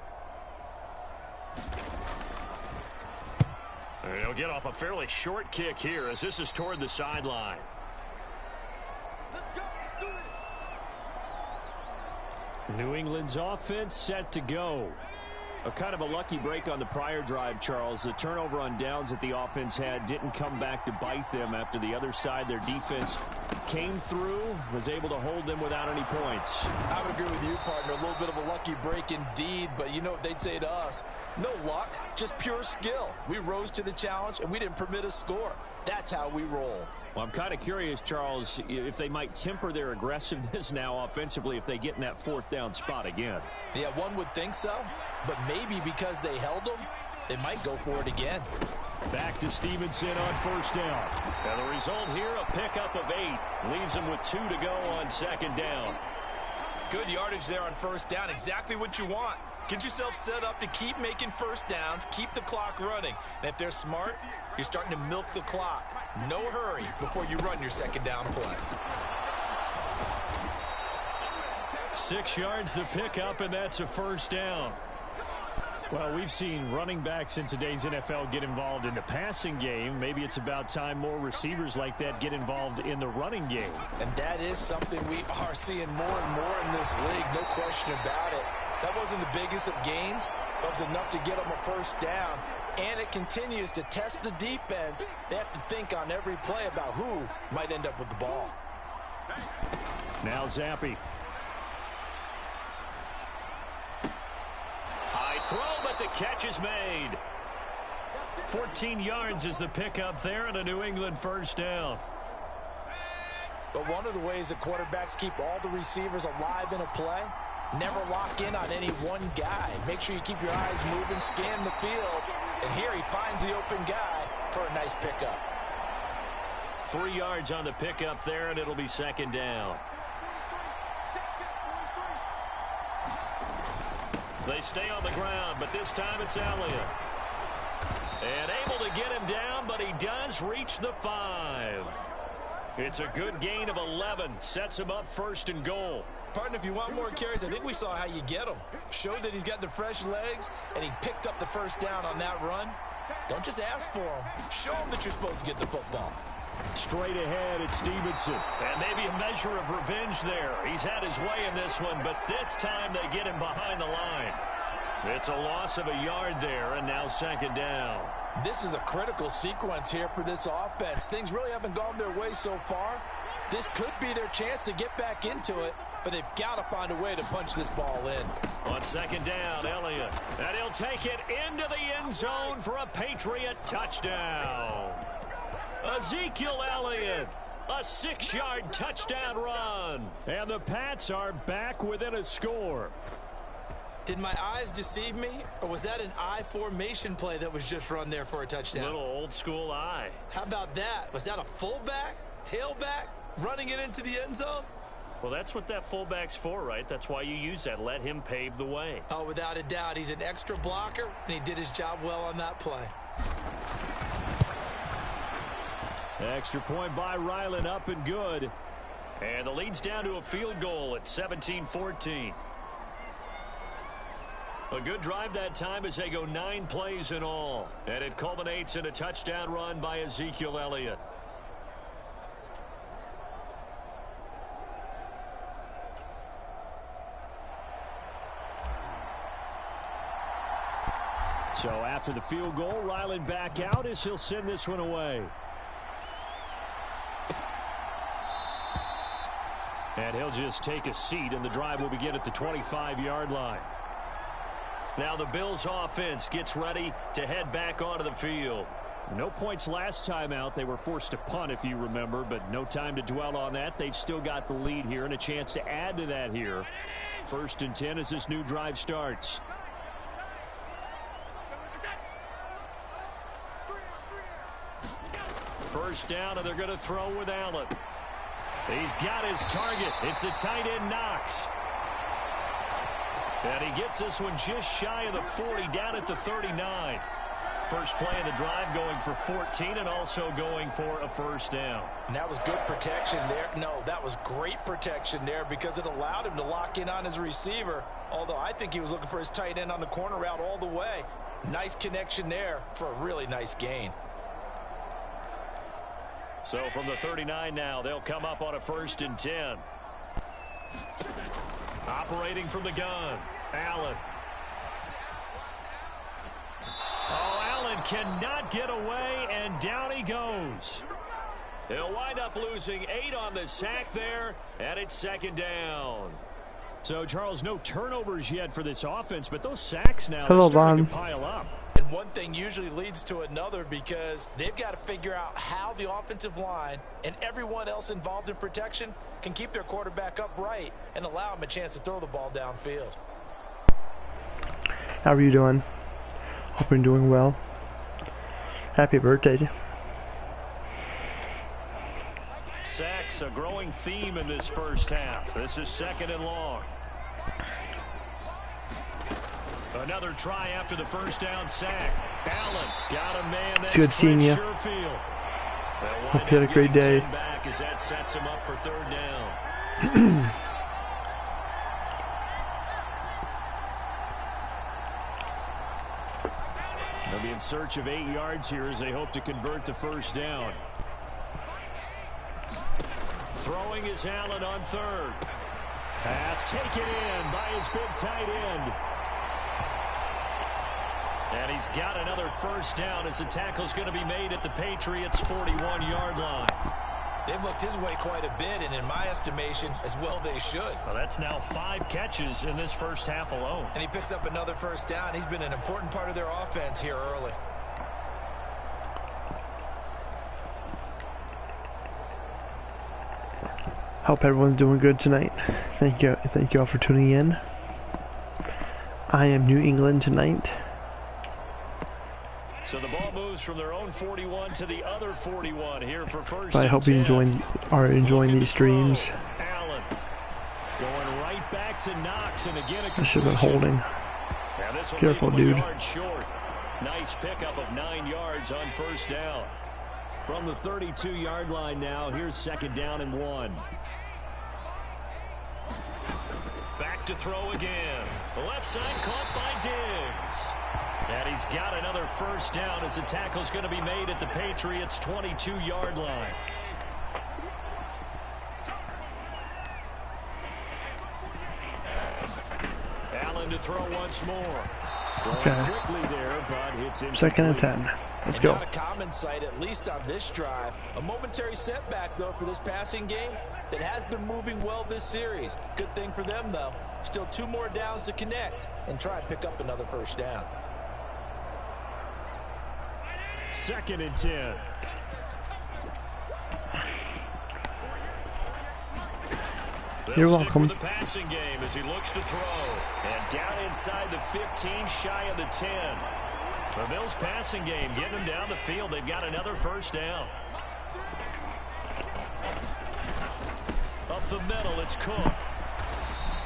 And he'll get off a fairly short kick here as this is toward the sideline. New England's offense set to go. A kind of a lucky break on the prior drive, Charles. The turnover on downs that the offense had didn't come back to bite them after the other side. Their defense came through, was able to hold them without any points. I would agree with you, partner. A little bit of a lucky break indeed, but you know what they'd say to us? No luck, just pure skill. We rose to the challenge, and we didn't permit a score. That's how we roll. Well, I'm kind of curious, Charles, if they might temper their aggressiveness now offensively if they get in that 4th down spot again. Yeah, one would think so, but maybe because they held them, they might go for it again. Back to Stevenson on 1st down. And the result here, a pickup of 8. Leaves them with 2 to go on 2nd down. Good yardage there on 1st down. Exactly what you want. Get yourself set up to keep making 1st downs, keep the clock running. And if they're smart, you're starting to milk the clock. No hurry before you run your 2nd down play. 6 yards the pickup, and that's a 1st down. Well, we've seen running backs in today's NFL get involved in the passing game. Maybe it's about time more receivers like that get involved in the running game. And that is something we are seeing more and more in this league, no question about it. That wasn't the biggest of gains, but it was enough to get them a 1st down. And it continues to test the defense. They have to think on every play about who might end up with the ball. Now Zappi. High throw, but the catch is made. 14 yards is the pickup there, and a New England 1st down. But one of the ways that quarterbacks keep all the receivers alive in a play, never lock in on any one guy. Make sure you keep your eyes moving, scan the field. And here he finds the open guy for a nice pickup. 3 yards on the pickup there, and it'll be 2nd down. They stay on the ground, but this time it's Elliott. And able to get him down, but he does reach the 5. It's a good gain of 11. Sets him up 1st and goal. Partner, if you want more carries, I think we saw how you get him. Showed that he's got the fresh legs, and he picked up the 1st down on that run. Don't just ask for him. Show him that you're supposed to get the football. Straight ahead, it's Stevenson. And maybe a measure of revenge there. He's had his way in this one, but this time they get him behind the line. It's a loss of a yard there, and now 2nd down. This is a critical sequence here for this offense. Things really haven't gone their way so far. This could be their chance to get back into it, but they've got to find a way to punch this ball in. On 2nd down, Elliott. And he'll take it into the end zone for a Patriot touchdown. Ezekiel Elliott, a 6-yard touchdown run. And the Pats are back within a score. Did my eyes deceive me, or was that an I formation play that was just run there for a touchdown? Little old school eye. How about that? Was that a fullback, tailback, running it into the end zone? Well, that's what that fullback's for, right? That's why you use that. Let him pave the way. Oh, without a doubt. He's an extra blocker, and he did his job well on that play. Extra point by Ryland, up and good. And the lead's down to a field goal at 17-14. A good drive that time as they go 9 plays in all. And it culminates in a touchdown run by Ezekiel Elliott. So after the field goal, Ryland back out as he'll send this one away. And he'll just take a seat, and the drive will begin at the 25-yard line. Now the Bills offense gets ready to head back onto the field. No points last time out. They were forced to punt, if you remember, but no time to dwell on that. They've still got the lead here and a chance to add to that here. 1st and 10 as this new drive starts. First down, and they're going to throw with Allen. He's got his target. It's the tight end, Knox. And he gets this one just shy of the 40, down at the 39. First play of the drive going for 14 and also going for a first down. And that was good protection there. No, that was great protection there because it allowed him to lock in on his receiver, although I think he was looking for his tight end on the corner route all the way. Nice connection there for a really nice gain. So from the 39 now, they'll come up on a 1st and 10. Operating from the gun, Allen. Oh, Allen cannot get away, and down he goes. He'll wind up losing 8 on the sack there, and it's 2nd down. So, Charles, no turnovers yet for this offense, but those sacks now Hello, are starting Vaughn. to pile up. And one thing usually leads to another because they've got to figure out how the offensive line and everyone else involved in protection can keep their quarterback upright and allow him a chance to throw the ball downfield. How are you doing? Hope you're doing well. Happy birthday. Sacks, a growing theme in this first half. This is 2nd and long. Another try after the first down sack. Allen got a man. That's good seeing you. Hope you had a great day. Back as that sets him up for 3rd down. They'll be in search of 8 yards here as they hope to convert the first down. Throwing is Allen on 3rd. Pass taken in by his big tight end. And he's got another first down as the tackle's going to be made at the Patriots' 41-yard line. They've looked his way quite a bit, and in my estimation, as well they should. So that's now 5 catches in this first half alone. And he picks up another first down. He's been an important part of their offense here early. Hope everyone's doing good tonight. Thank you all for tuning in. I am New England tonight. So the ball moves from their own 41 to the other 41 here for first. I hope you are enjoying these streams. Allen going right back to Knox, and again I should have been holding. Careful, dude. Nice pickup of 9 yards on first down. From the 32-yard line now, here's 2nd down and 1. Back to throw again. The left side caught by Diggs. And he's got another first down as the tackle's going to be made at the Patriots' 22-yard line. Allen to throw once more. Okay. Quickly there, but it's 2nd and 10. Let's go. Not a common sight, at least on this drive. A momentary setback, though, for this passing game that has been moving well this series. Good thing for them, though. Still 2 more downs to connect and try and pick up another first down. 2nd and 10. You're welcome. The passing game as he looks to throw. And down inside the 15, shy of the 10. The Bills passing game getting them down the field. They've got another first down. Up the middle, it's Cook.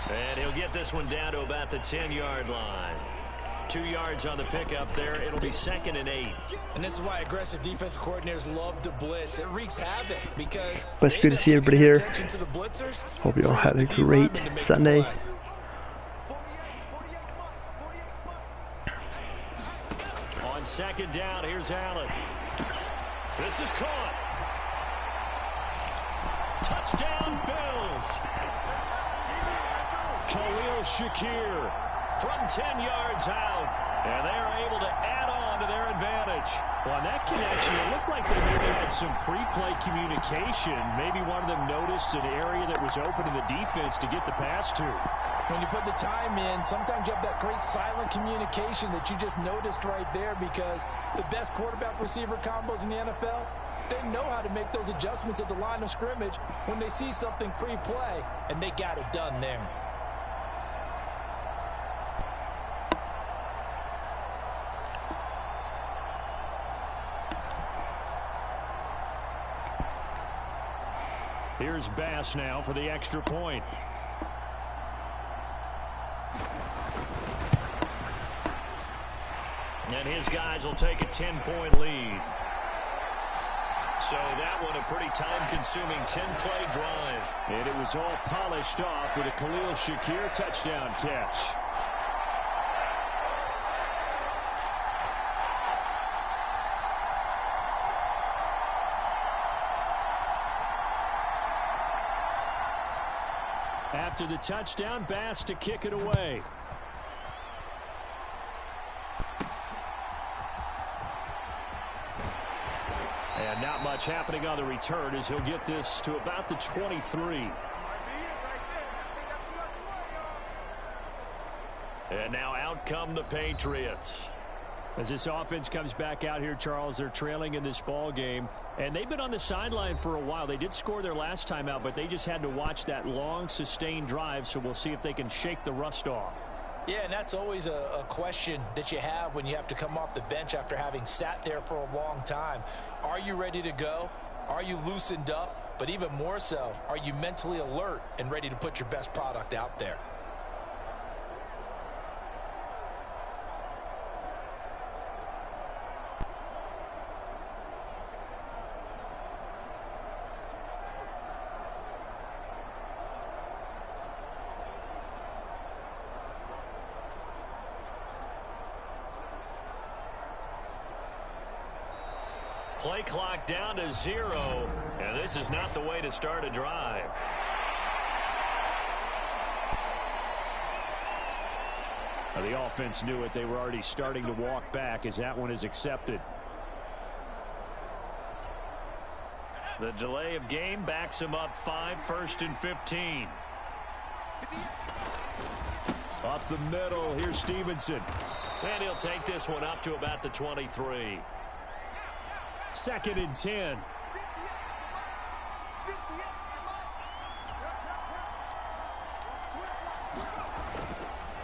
And he'll get this one down to about the 10-yard line. 2 yards on the pickup there. It'll be 2nd and 8. And this is why aggressive defensive coordinators love to blitz. It wreaks havoc because it's good to see everybody here. To the blitzers. Hope you all had a great Sunday. On 2nd down, here's Allen. This is caught. Touchdown, Bills. Khalil Shakir from 10 yards out. And they are able to add on to their advantage. Well, on that connection, it looked like they maybe had some pre-play communication. Maybe one of them noticed an area that was open in the defense to get the pass to. When you put the time in, sometimes you have that great silent communication that you just noticed right there, because the best quarterback-receiver combos in the NFL, they know how to make those adjustments at the line of scrimmage when they see something pre-play, and they got it done there. Here's Bass now for the extra point. And his guys will take a 10-point lead. So that one a pretty time-consuming 10-play drive. And it was all polished off with a Khalil Shakir touchdown catch. After the touchdown, Bass to kick it away. And not much happening on the return as he'll get this to about the 23. And now out come the Patriots. As this offense comes back out here, Charles, they're trailing in this ball game. And they've been on the sideline for a while. They did score their last time out, but they just had to watch that long, sustained drive. So we'll see if they can shake the rust off. Yeah, and that's always a question that you have when you have to come off the bench after having sat there for a long time. Are you ready to go? Are you loosened up? But even more so, are you mentally alert and ready to put your best product out there? Play clock down to 0, and this is not the way to start a drive. The offense knew it. They were already starting to walk back as that one is accepted. The delay of game backs him up 5, 1st and 15. Up the middle, here's Stevenson. And he'll take this one up to about the 23. 2nd and 10.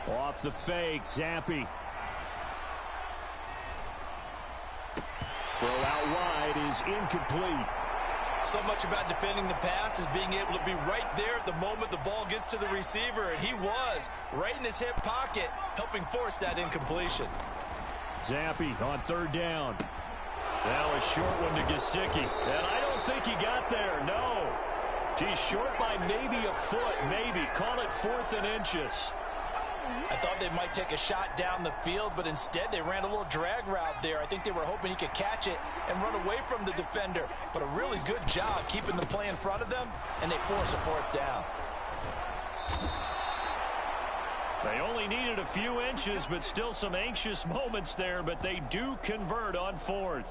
Off the fake, Zappi. Throw out wide is incomplete. So much about defending the pass is being able to be right there at the moment the ball gets to the receiver, and he was right in his hip pocket, helping force that incompletion. Zappi on 3rd down. Now a short one to Gesicki, and I don't think he got there, no. He's short by maybe a foot, maybe. Call it 4th and inches. I thought they might take a shot down the field, but instead they ran a little drag route there. I think they were hoping he could catch it and run away from the defender. But a really good job keeping the play in front of them, and they force a 4th down. They only needed a few inches, but still some anxious moments there, but they do convert on 4th.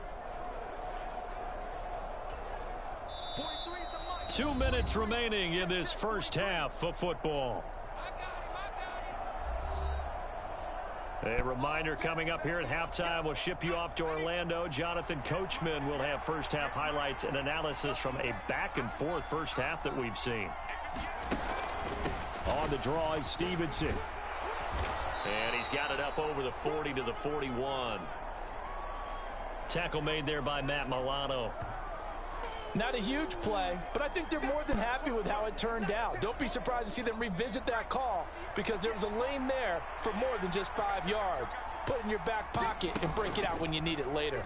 2 minutes remaining in this first half of football. A reminder coming up here at halftime. We'll ship you off to Orlando. Jonathan Coachman will have first half highlights and analysis from a back-and-forth first half that we've seen. On the draw is Stevenson. And he's got it up over the 40 to the 41. Tackle made there by Matt Milano. Not a huge play, but I think they're more than happy with how it turned out. Don't be surprised to see them revisit that call, because there was a lane there for more than just 5 yards. Put it in your back pocket and break it out when you need it later.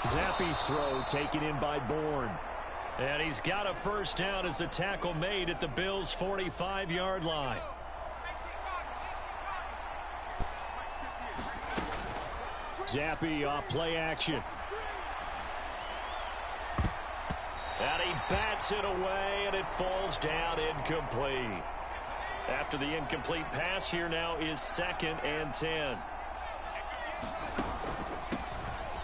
Zappi's throw taken in by Bourne. And he's got a first down as the tackle made at the Bills' 45-yard line. Zappi off play action. And he bats it away, and it falls down incomplete. After the incomplete pass, here now is 2nd and 10.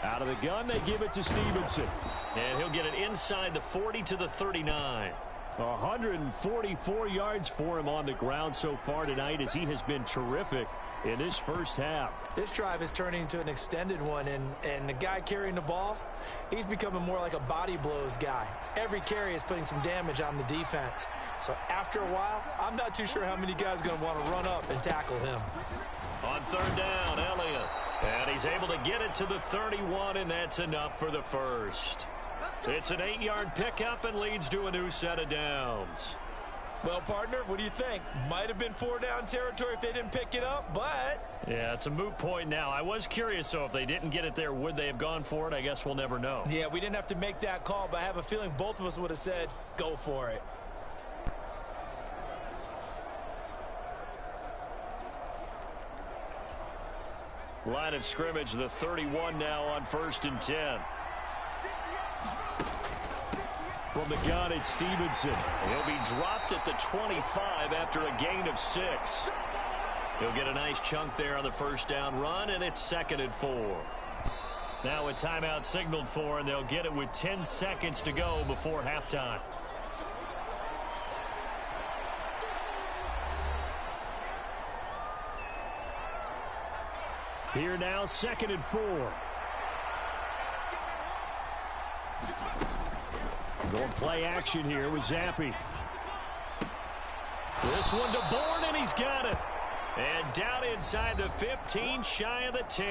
Out of the gun, they give it to Stevenson. And he'll get it inside the 40 to the 39. 144 yards for him on the ground so far tonight, as he has been terrific in this first half. This drive is turning into an extended one, and the guy carrying the ball, he's becoming more like a body blows guy. Every carry is putting some damage on the defense. So after a while, I'm not too sure how many guys are going to want to run up and tackle him. On 3rd down, Elliott. And he's able to get it to the 31, and that's enough for the first. It's an 8-yard pickup and leads to a new set of downs. Well, partner, what do you think? Might have been 4-down territory if they didn't pick it up, but... Yeah, it's a moot point now. I was curious, so if they didn't get it there, would they have gone for it? I guess we'll never know. Yeah, we didn't have to make that call, but I have a feeling both of us would have said, go for it. Line of scrimmage, the 31 now on 1st and 10. From the gun, it's Stevenson. He'll be dropped at the 25 after a gain of 6. He'll get a nice chunk there on the 1st down run, and it's 2nd and 4. Now a timeout signaled for, and they'll get it with 10 seconds to go before halftime. Here now, 2nd and 4. Going play action here with Zappi. This one to Bourne, and he's got it. And down inside the 15, shy of the 10.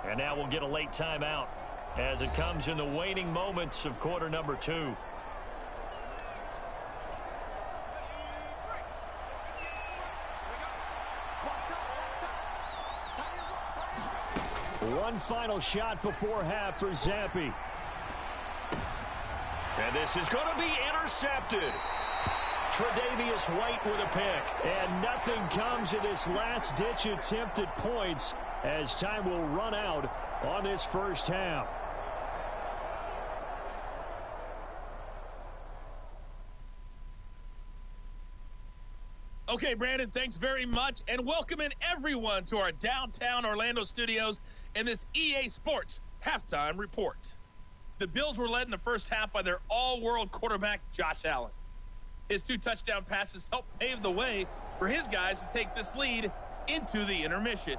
And now we'll get a late timeout as it comes in the waning moments of quarter number 2. One final shot before half for Zappi. And this is going to be intercepted. Tre'Davious White with a pick. And nothing comes of this last-ditch attempt at points as time will run out on this first half. Okay, Brandon, thanks very much. And welcome in everyone to our downtown Orlando studios in this EA Sports Halftime Report. The Bills were led in the first half by their all-world quarterback, Josh Allen. His 2 touchdown passes helped pave the way for his guys to take this lead into the intermission.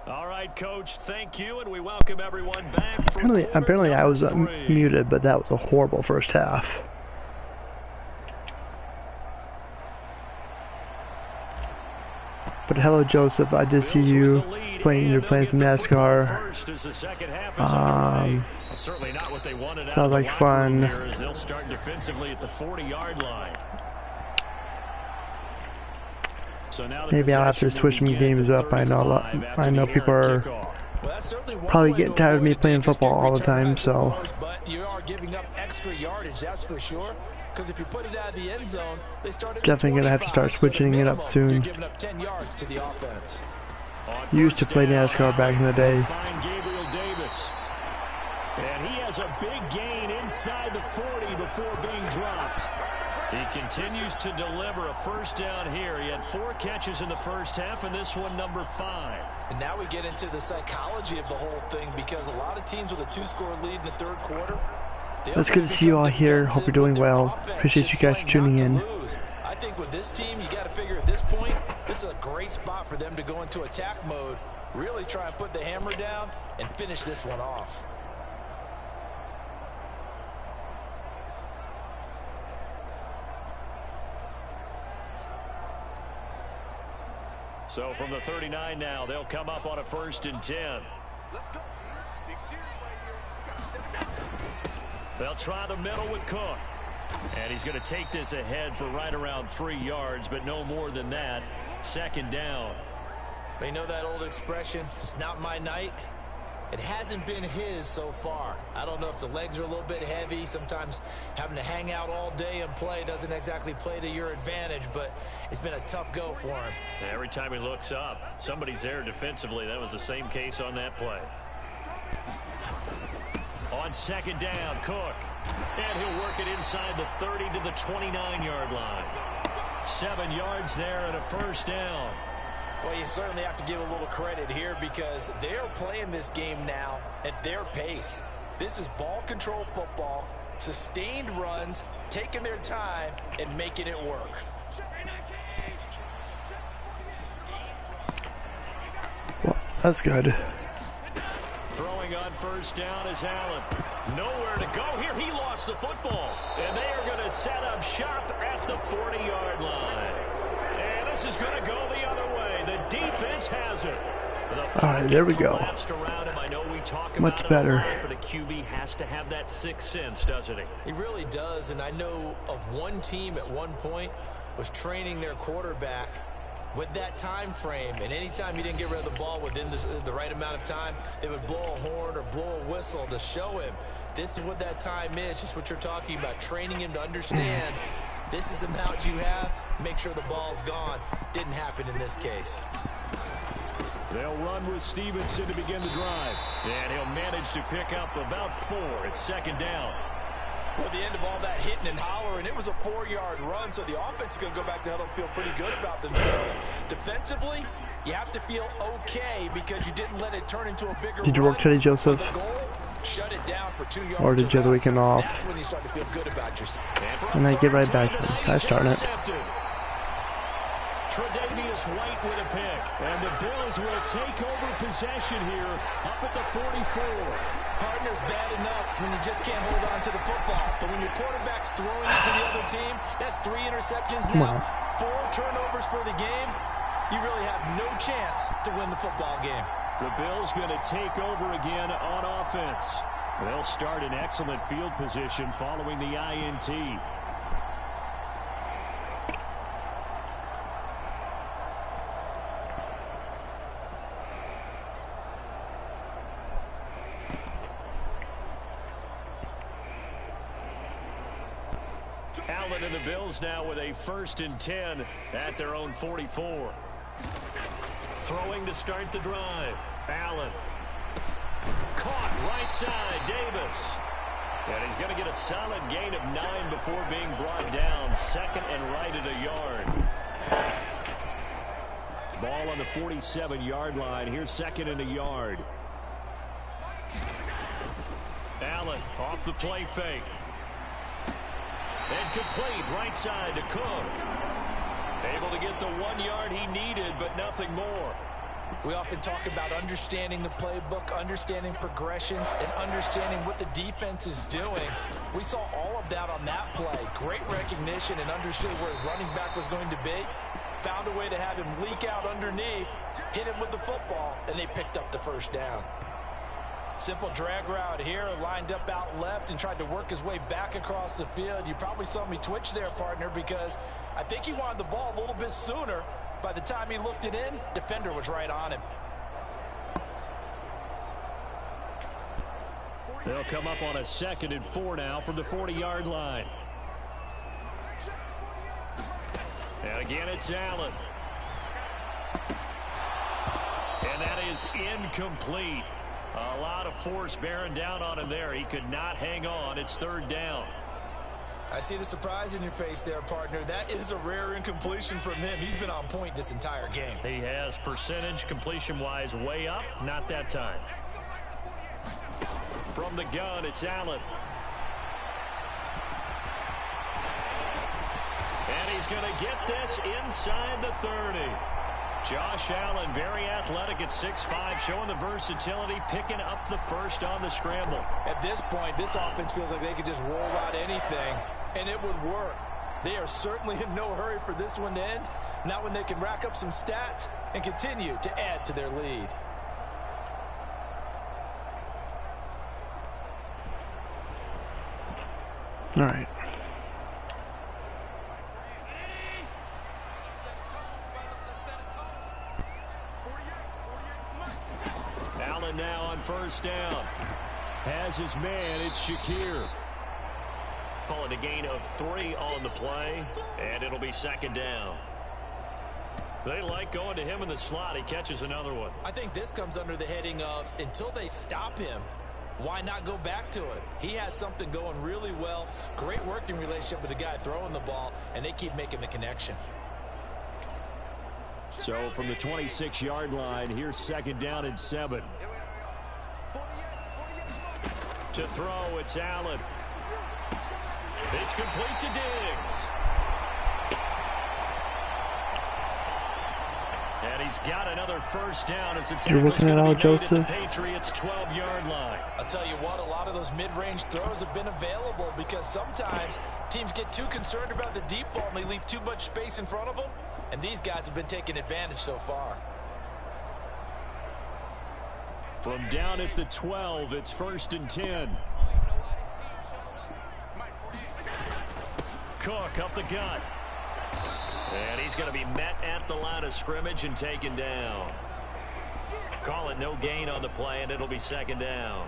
All right, Coach, thank you, and we welcome everyone back. Apparently I was muted, but that was a horrible first half. But hello, Joseph. I did see you playing. You're playing some NASCAR. Sounds like fun. They'll start defensively at the 40-yard line. Maybe I'll have to switch some games up. I know people are probably getting tired of me playing football all the time. So but you are giving up extra yardage, that's for sure. Because if you put it out of the end zone, they started definitely gonna have to start switching it up soon. Giving up 10 yards to the offense. Used to play NASCAR back in the day. And he has a big gain inside the 40 before being dropped. He continues to deliver a first down here. He had 4 catches in the first half, and this one number 5. And now we get into the psychology of the whole thing, because a lot of teams with a 2-score lead in the third quarter. It's good to see you all here. Hope you're doing well. Appreciate you guys for tuning in. I think with this team, you got to figure at this point, this is a great spot for them to go into attack mode, really try and put the hammer down and finish this one off. So from the 39 now, they'll come up on a 1st and 10. They'll try the middle with Cook. And he's going to take this ahead for right around 3 yards, but no more than that. 2nd down. You know that old expression, it's not my night? It hasn't been his so far. I don't know if the legs are a little bit heavy. Sometimes having to hang out all day and play doesn't exactly play to your advantage, but it's been a tough go for him. Every time he looks up, somebody's there defensively. That was the same case on that play. On 2nd down, Cook. And he'll work it inside the 30 to the 29-yard line. 7 yards there and a first down. Well, you certainly have to give a little credit here because they're playing this game now at their pace. This is ball control football, sustained runs, taking their time and making it work. Well, that's good. Throwing on first down is Allen. Nowhere to go here. He lost the football. And they are going to set up shop at the 40-yard line. And this is going to go the other way. The defense has it. All right, there we go. Much better. But a QB has to have that sixth sense, doesn't he? He really does. And I know of one team at one point was training their quarterback with that time frame, and anytime he didn't get rid of the ball within the right amount of time, they would blow a horn or blow a whistle to show him this is what that time is, just what you're talking about, training him to understand this is the amount you have, make sure the ball's gone. Didn't happen in this case. They'll run with Stevenson to begin the drive, and he'll manage to pick up about 4 at second down. Well, the end of all that hitting and hollering, it was a 4-yard run, so the offense is going to go back to huddle and feel pretty good about themselves. Defensively, you have to feel okay because you didn't let it turn into a bigger Did you work today, Joseph? Shut it down for 2 yards. Or did you have the weekend off? That's when you start to feel good about yourself. And I get right back. I start it. Tre'Davious White with a pick. And the Bills will take over possession here up at the 44. Partner's bad enough when you just can't hold on to the football. But when your quarterback's throwing it to the other team, that's 3 interceptions now, 4 turnovers for the game. You really have no chance to win the football game. The Bills going to take over again on offense. They'll start in excellent field position following the INT. Allen and the Bills now with a 1st and 10 at their own 44. Throwing to start the drive. Allen. Caught right side. Davis. And he's going to get a solid gain of 9 before being brought down. 2nd and right at a yard. Ball on the 47-yard line. Here's 2nd and a yard. Allen off the play fake. And complete right side to Cook. Able to get the 1 yard he needed, but nothing more. We often talk about understanding the playbook, understanding progressions, and understanding what the defense is doing. We saw all of that on that play. Great recognition and understood where his running back was going to be. Found a way to have him leak out underneath, hit him with the football, and they picked up the 1st down. Simple drag route here, lined up out left and tried to work his way back across the field. You probably saw me twitch there, partner, because I think he wanted the ball a little bit sooner. By the time he looked it in, defender was right on him. They'll come up on a 2nd and 4 now from the 40-yard line. And again, it's Allen. And that is incomplete. A lot of force bearing down on him there. He could not hang on. It's 3rd down. I see the surprise in your face there, partner. That is a rare incompletion from him. He's been on point this entire game. He has percentage completion-wise way up. Not that time. From the gun, it's Allen. And he's going to get this inside the 30. Josh Allen, very athletic at 6'5", showing the versatility, picking up the 1st on the scramble. At this point, this offense feels like they could just roll out anything, and it would work. They are certainly in no hurry for this one to end, not when they can rack up some stats and continue to add to their lead. All right. Now on 1st down. Has his man, it's Shakir. Call it a gain of 3 on the play, and it'll be 2nd down. They like going to him in the slot. He catches another one. I think this comes under the heading of until they stop him, Why not go back to it? He has something going really well. Great working relationship with the guy throwing the ball, and they keep making the connection. So from the 26-yard line, here's 2nd down and 7. To throw, it's Allen. It's complete to Diggs. And he's got another first down as the tackle's going to be made at the Patriots' 12-yard line. I'll tell you what, a lot of those mid-range throws have been available because sometimes teams get too concerned about the deep ball and they leave too much space in front of them. And these guys have been taking advantage so far. From down at the 12, it's 1st and 10. Cook up the gut. And he's going to be met at the line of scrimmage and taken down. Call it no gain on the play, and it'll be 2nd down.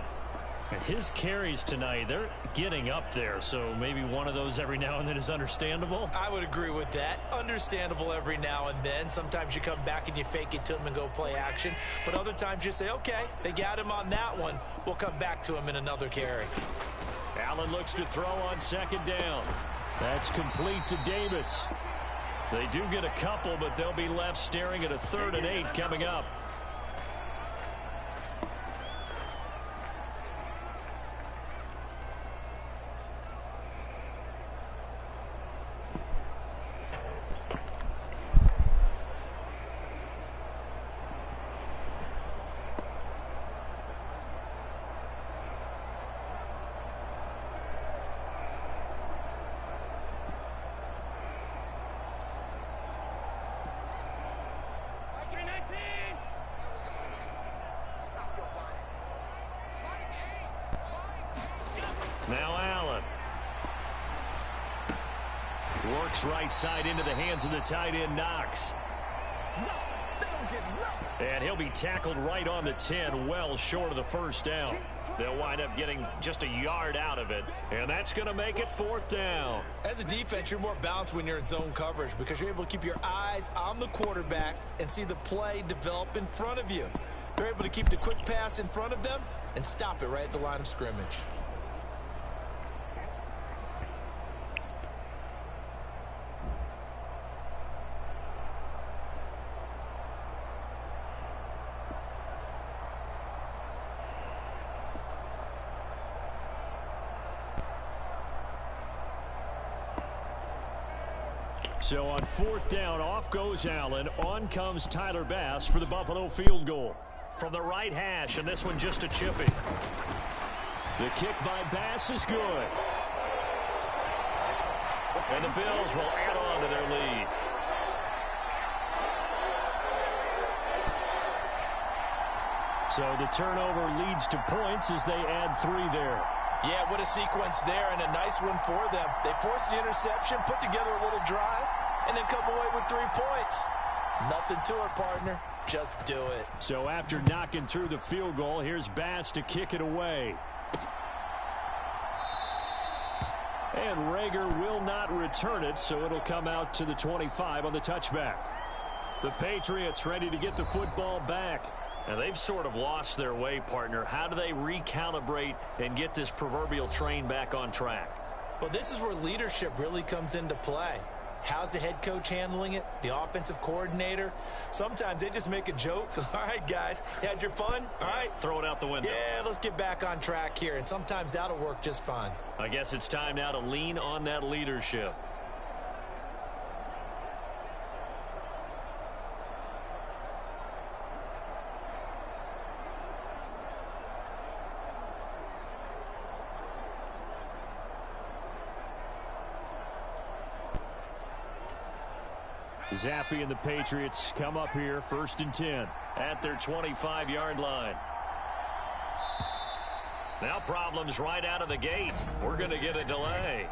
His carries tonight, they're getting up there, so maybe one of those every now and then is understandable. I would agree with that. Understandable every now and then. Sometimes you come back and you fake it to him and go play action. But other times you say, okay, they got him on that one. We'll come back to him in another carry. Allen looks to throw on 2nd down. That's complete to Davis. They do get a couple, but they'll be left staring at a 3rd and 8 coming up. Now Allen. Works right side into the hands of the tight end, Knox. And he'll be tackled right on the 10, well short of the 1st down. They'll wind up getting just a yard out of it, and that's going to make it 4th down. As a defense, you're more balanced when you're in zone coverage because you're able to keep your eyes on the quarterback and see the play develop in front of you. They're able to keep the quick pass in front of them and stop it right at the line of scrimmage. So on 4th down, off goes Allen. On comes Tyler Bass for the Buffalo field goal. From the right hash, and this one just a chipping. The kick by Bass is good. And the Bills will add on to their lead. So the turnover leads to points as they add 3 there. Yeah, what a sequence there, and a nice one for them. They forced the interception, put together a little drive, and then come away with 3 points. Nothing to it, partner. Just do it. So after knocking through the field goal, here's Bass to kick it away. And Rager will not return it, so it'll come out to the 25 on the touchback. The Patriots ready to get the football back. Now, they've sort of lost their way, partner. How do they recalibrate and get this proverbial train back on track? Well, this is where leadership really comes into play. How's the head coach handling it? The offensive coordinator? Sometimes they just make a joke. All right, guys, you had your fun? All right. Throw it out the window. Yeah, let's get back on track here. And sometimes that'll work just fine. I guess it's time now to lean on that leadership. Zappi and the Patriots come up here 1st and 10 at their 25-yard line. Now problems right out of the gate. We're going to get a delay.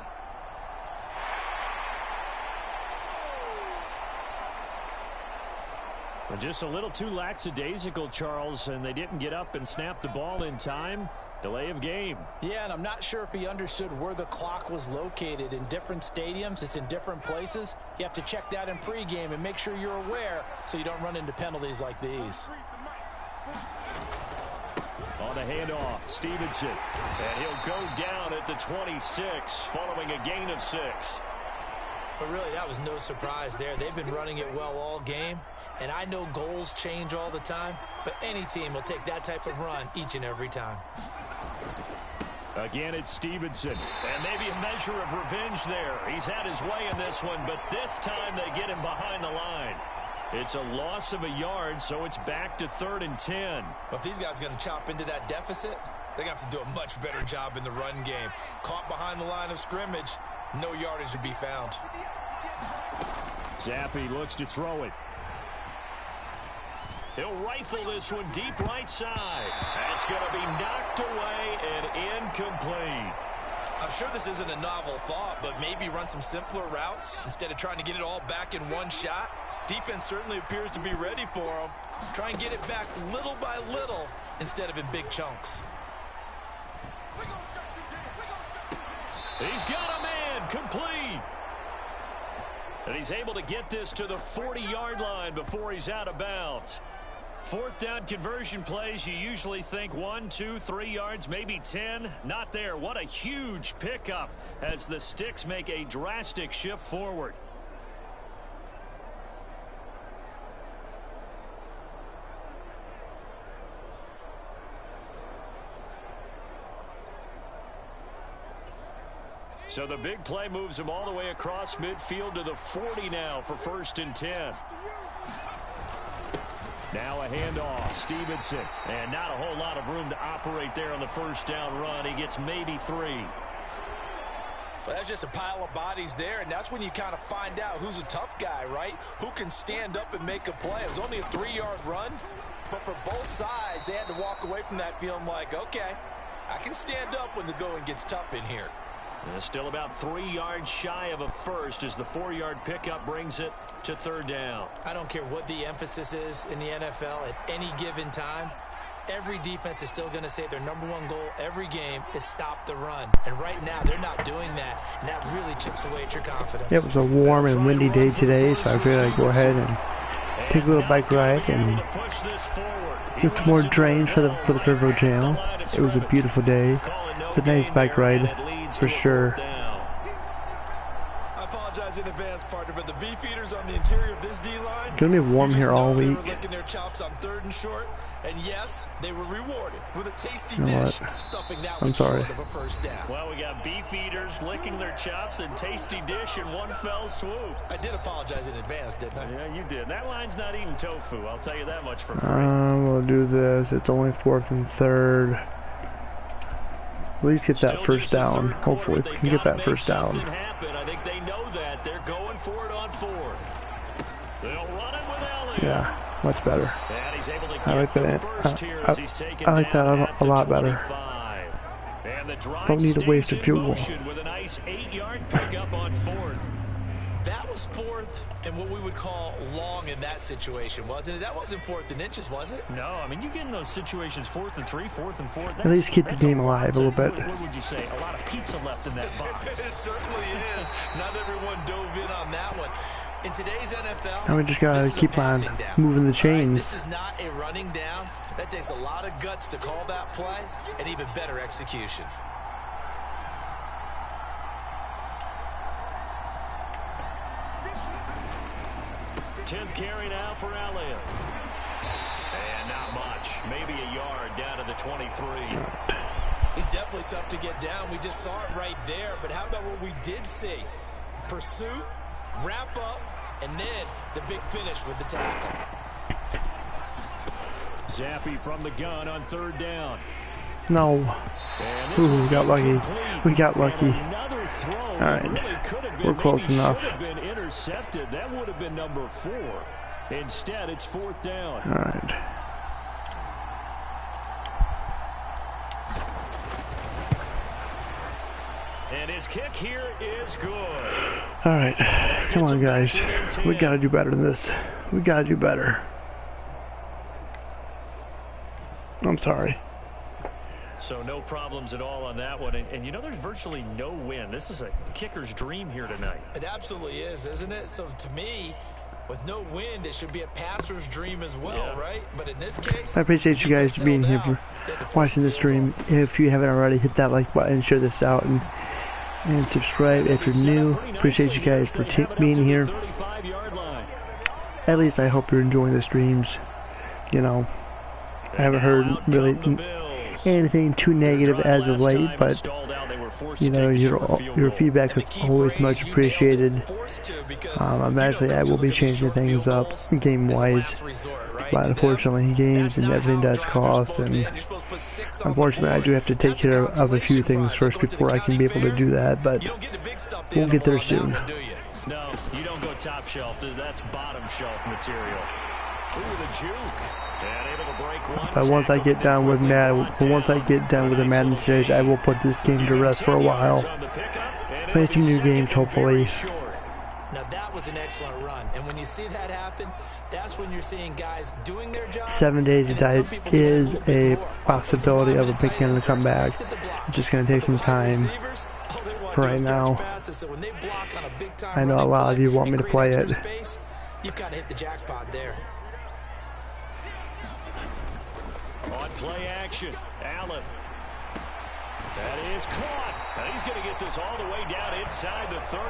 Well, just a little too lackadaisical, Charles, and they didn't get up and snap the ball in time. Delay of game. Yeah, and I'm not sure if he understood where the clock was located. In different stadiums, it's in different places. You have to check that in pregame and make sure you're aware so you don't run into penalties like these. On the handoff, Stevenson. And he'll go down at the 26 following a gain of 6. But really, that was no surprise there. They've been running it well all game. And I know goals change all the time, but any team will take that type of run each and every time. Again, it's Stevenson. And maybe a measure of revenge there. He's had his way in this one, but this time they get him behind the line. It's a loss of a yard, so it's back to 3rd and 10. But if these guys are going to chop into that deficit, they're going to have to do a much better job in the run game. Caught behind the line of scrimmage, no yardage to be found. Zappi looks to throw it. He'll rifle this one deep right side. That's going to be knocked away and incomplete. I'm sure this isn't a novel thought, but maybe run some simpler routes instead of trying to get it all back in one shot. Defense certainly appears to be ready for him. Try and get it back little by little instead of in big chunks. He's got a man complete. And he's able to get this to the 40-yard line before he's out of bounds. 4th down conversion plays, you usually think 1, 2, 3 yards, maybe 10. Not there. What a huge pickup as the Sticks make a drastic shift forward. So the big play moves him all the way across midfield to the 40 now for 1st and 10. Now a handoff, Stevenson. And not a whole lot of room to operate there on the 1st down run. He gets maybe 3. Well, that's just a pile of bodies there, and that's when you kind of find out who's a tough guy, right? Who can stand up and make a play. It was only a 3-yard run, but for both sides, they had to walk away from that feeling like, okay, I can stand up when the going gets tough in here. And still about 3 yards shy of a first as the 4-yard pickup brings it to 3rd down. I don't care what the emphasis is in the NFL at any given time. Every defense is still going to say their #1 goal every game is stop the run. And right now, they're not doing that, and that really chips away at your confidence. It was a warm and windy day today, so I figured I'd go ahead and take a little bike ride and get some more drains for the river jail. It was a beautiful day. It's a nice bike ride for sure. I apologize in advance, partner, but the beefeaters on the interior of this D-line, It's gonna be warm here all week. They were licking their chops on 3rd and short, and yes, they were rewarded with a tasty dish, stuffing that one short of a 1st down. Well, we got beefeaters licking their chops and tasty dish in one fell swoop. I did apologize in advance, didn't I? Yeah, you did. That line's not eating tofu. I'll tell you that much for free. We'll do this. It's only 4th and 3rd. At least get that 1st down. Hopefully we can get that 1st down. I think they know that. They're going for it on 4th. They'll run it with Elliott. Yeah, much better. And he's able to I like that. I like that a lot better. Don't need to waste a field goal. With a nice 8-yard pickup on 4th. That was 4th and what we would call long in that situation, wasn't it? That wasn't 4th and inches, was it? No, I mean, you get in those situations 4th and 3, 4th and 4. At least keep the game alive a little bit. What would you say? A lot of pizza left in that box. It certainly is. Not everyone dove in on that one. In today's NFL, and we just gotta keep on moving the chains. This is not a running down. That takes a lot of guts to call that play, and even better execution. Tenth carry now for Elliott. And not much. Maybe a yard down to the 23. He's definitely tough to get down. We just saw it right there. But how about what we did see? Pursuit, wrap up, and then the big finish with the tackle. Zappi from the gun on 3rd down. No. Ooh, we got lucky. We got lucky. All right. We're close enough. Been intercepted. That would have been number 4. Instead, it's 4th down. All right. And his kick here is good. All right. Come on, guys. We got to do better than this. We got to do better. I'm sorry. So no problems at all on that one. And you know, there's virtually no win. This is a kicker's dream here tonight. It absolutely is, isn't it? So to me, With no wind, it should be a passer's dream as well, right? But in this case, I appreciate you guys being here for watching the stream. If you haven't already, hit that like button, share this out, and subscribe if you're new. Appreciate you guys for being here. At least I hope you're enjoying the streams. You know, I haven't heard really anything too negative as of late, but you know, your feedback is always much appreciated. Eventually I will be changing things up game-wise, but unfortunately games and everything does cost, and unfortunately I do have to take care of a few things first before I can be able to do that, but we'll get there soon. No, you don't go top shelf. That's bottom shelf material. Ooh, the juke. And able to break one. But once I get down with the Madden series, I will put this game to rest for a while. Play some new games, hopefully. Now that was an excellent run, and when you see that happen, that's when you're seeing guys doing their job. 7 days of diet is a possibility of it making a comeback. It's just going to take some time. For right now, I know a lot of you want me to play it. You've got to hit the jackpot there. On play action, Allen. That is caught. And he's going to get this all the way down inside the 35.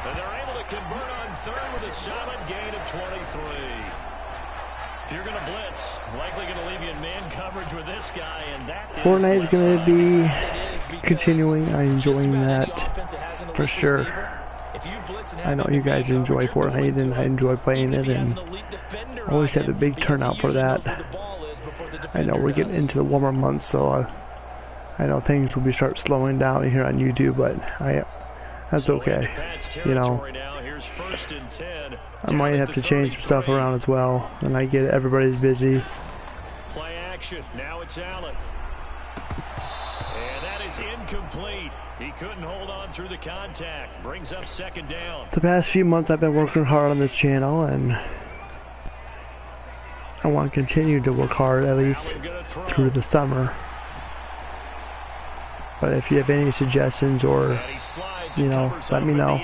And they're able to convert on third with a solid gain of 23. If you're going to blitz, likely going to leave you in man coverage with this guy, and that Fortnite is going to be continuing. I'm enjoying that for sure. I know you guys enjoy Fortnite, and I enjoy playing it, and always have a big turnout for that. I know we're getting into the warmer months, so I know things will start slowing down here on YouTube, but that's okay. You know, I might have to change some stuff around as well, and I get it, everybody's busy. Play action. Now it's Allen. And that is incomplete. He couldn't hold on through the contact. Brings up second down. The past few months I've been working hard on this channel, and I want to continue to work hard at least through the summer. But if you have any suggestions or, you know, let me know.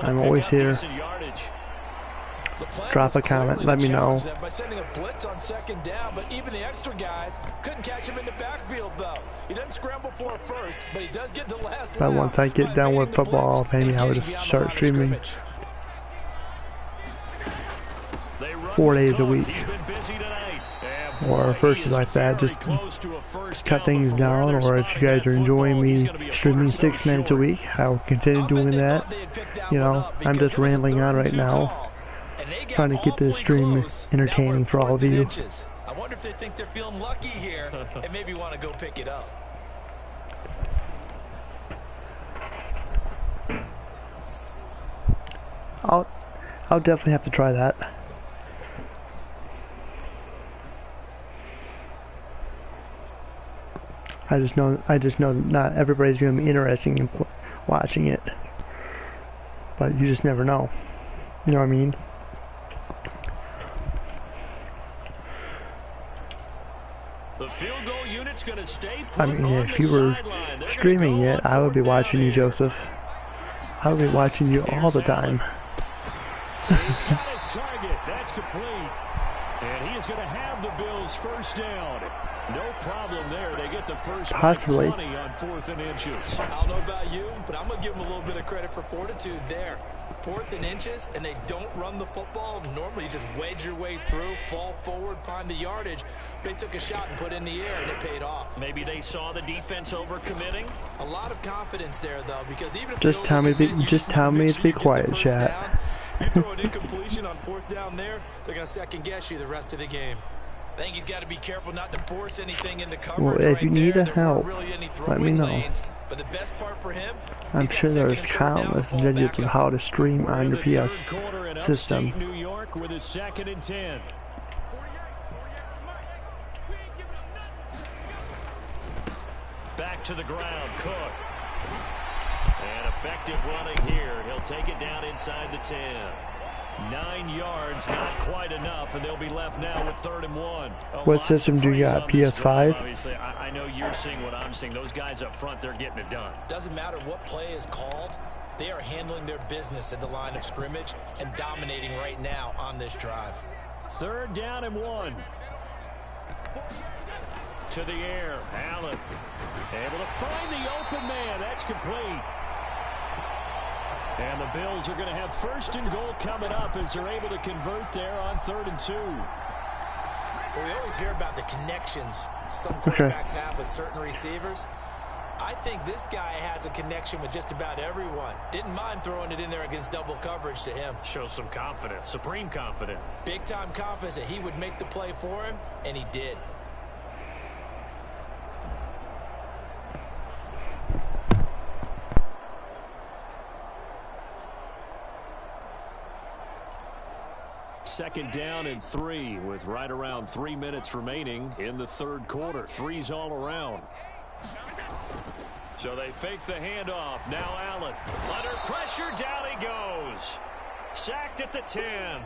I'm always here. Drop a comment, let me know. By sending a blitz on second down, but even the extra guys couldn't catch him in the backfield though. He doesn't scramble for it first, but he does get the last. But once I get done with football, maybe I would just start streaming 4 days a week. Or versus like that, just cut things down. Or if you guys are enjoying me streaming 6 minutes a week, I'll continue doing that. You know, I'm just rambling on right now, trying to keep this stream entertaining for all of you. I wonder if they think they're feeling lucky here and maybe want to go pick it up. I'll definitely have to try that. I just know not everybody's going to be interested in watching it, but you just never know. You know what I mean? The field goal unit's going to stay put. I mean, if you were streaming it, I would be watching you, Joseph. I would be watching you all the time. He's got his target. That's complete. And he is going to have the Bills first down. No problem there. They get the first possibly 20 on 4th and inches. I don't know about you, but I'm going to give them a little bit of credit for fortitude there. 4th and inches, and they don't run the football. Normally, you just wedge your way through, fall forward, find the yardage. They took a shot and put it in the air, and it paid off. Maybe they saw the defense overcommitting. A lot of confidence there, though, because even if just tell me to be quiet, chat. You throw an incompletion on 4th down there, they're going to second guess you the rest of the game. I think he's got to be careful not to force anything into coverage. Well, if you need help, let me know. But the best part for him, I'm sure there's countless videos of how to stream on your PS system. New York with a 2nd and 10. Back to the ground, Cook. And effective running here. He'll take it down inside the 10. 9 yards, not quite enough, and they'll be left now with 3rd and 1. What system do you got? PS5? Obviously, I know you're seeing what I'm seeing. Those guys up front, they're getting it done. Doesn't matter what play is called. They are handling their business at the line of scrimmage and dominating right now on this drive. 3rd down and 1. To the air, Allen able to find the open man. That's complete. And the Bills are going to have 1st and goal coming up as they're able to convert there on 3rd and 2. Well, we always hear about the connections some quarterbacks have with certain receivers. I think this guy has a connection with just about everyone. Didn't mind throwing it in there against double coverage to him. Shows some confidence, supreme confidence. Big-time confidence that he would make the play for him, and he did. Second down and 3 with right around 3 minutes remaining in the 3rd quarter. 3's all around. So they fake the handoff. Now Allen under pressure. Down he goes. Sacked at the 10.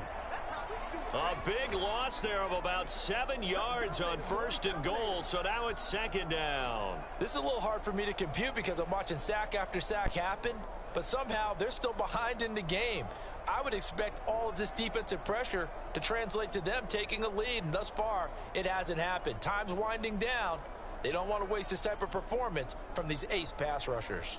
A big loss there of about 7 yards on 1st and goal. So now it's 2nd down. This is a little hard for me to compute because I'm watching sack after sack happen, but somehow they're still behind in the game. I would expect all of this defensive pressure to translate to them taking a lead, and thus far, it hasn't happened. Time's winding down. They don't want to waste this type of performance from these ace pass rushers.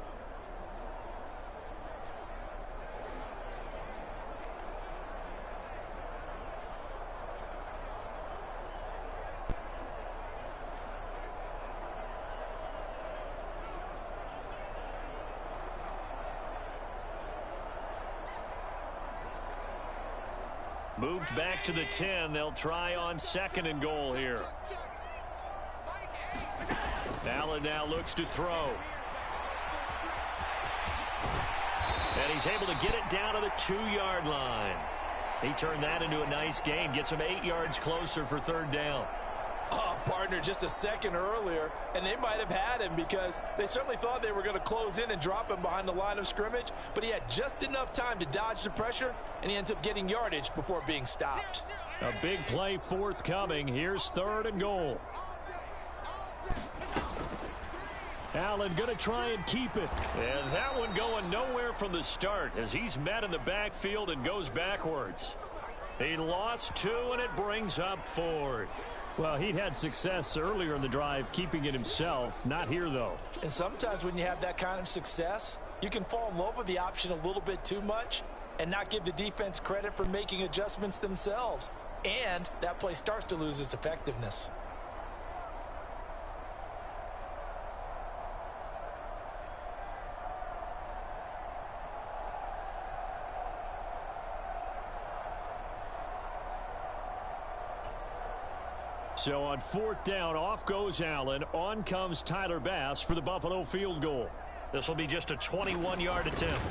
Moved back to the 10. They'll try on 2nd and goal here. Allen now looks to throw. And he's able to get it down to the 2-yard line. He turned that into a nice gain. Gets him 8 yards closer for 3rd down. Oh, partner, just a second earlier, and they might have had him because they certainly thought they were going to close in and drop him behind the line of scrimmage, but he had just enough time to dodge the pressure, and he ends up getting yardage before being stopped. A big play forthcoming. Here's 3rd and goal. Allen going to try and keep it. And that one going nowhere from the start as he's met in the backfield and goes backwards. He lost 2, and it brings up 4th. Well, he'd had success earlier in the drive keeping it himself. Not here, though. And sometimes when you have that kind of success, you can fall in love with the option a little bit too much and not give the defense credit for making adjustments themselves. And that play starts to lose its effectiveness. So on 4th down, off goes Allen. On comes Tyler Bass for the Buffalo field goal. This will be just a 21-yard attempt.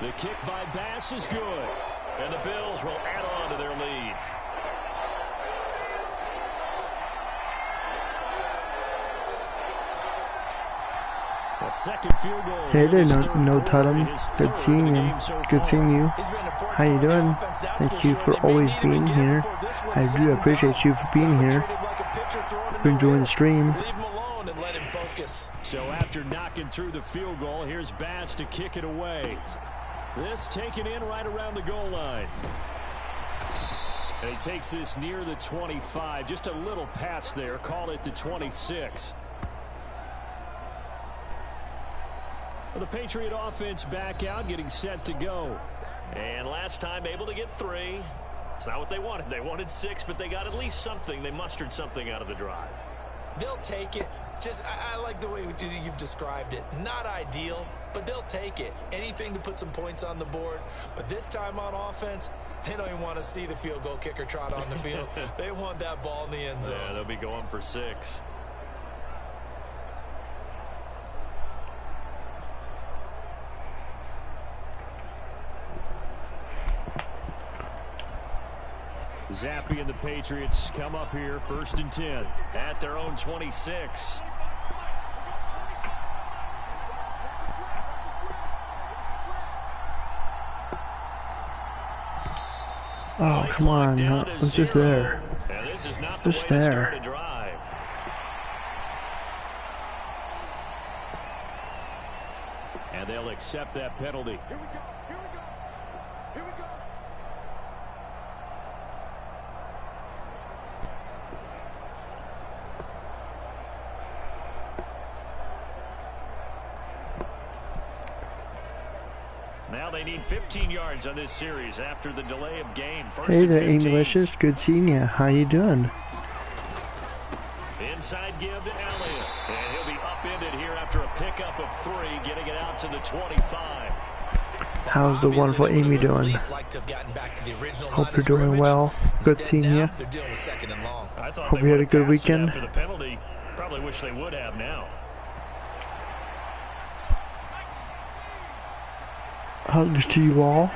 The kick by Bass is good. And the Bills will add on to their lead. A 2nd field goal. Hey there, no Tatum. Good seeing you. Good seeing you. How you doing? Thank you for always being here. I do appreciate you for being here. Hope you're enjoying the stream. So after knocking through the field goal, here's Bass to kick it away. This taken in right around the goal line. And he takes this near the 25. Just a little pass there. Call it the 26. Well, the Patriot offense back out, getting set to go. And last time able to get 3. It's not what they wanted. They wanted 6, but they got at least something. They mustered something out of the drive. They'll take it. I like the way you've described it. Not ideal, but they'll take it. Anything to put some points on the board. But this time on offense, they don't even want to see the field goal kicker trot on the field. They want that ball in the end zone. Yeah, they'll be going for 6. Zappe and the Patriots come up here 1st and 10 at their own 26. Oh, come on. It was just there. Just there. And they'll accept that penalty. Here we go. Here we go. Here we go. Now they need 15 yards on this series after the delay of game. First Hey and there, 15. English's. Good seeing ya. How you doing? Inside give to Elliott. And he'll be upended here after a pickup of 3, getting it out to the 25. How's the wonderful Amy doing? Hope you're doing well. Good seeing you. I thought Hope they you had a would have good passed it weekend. after the penalty. Probably wish they would have now. Hugs to you all.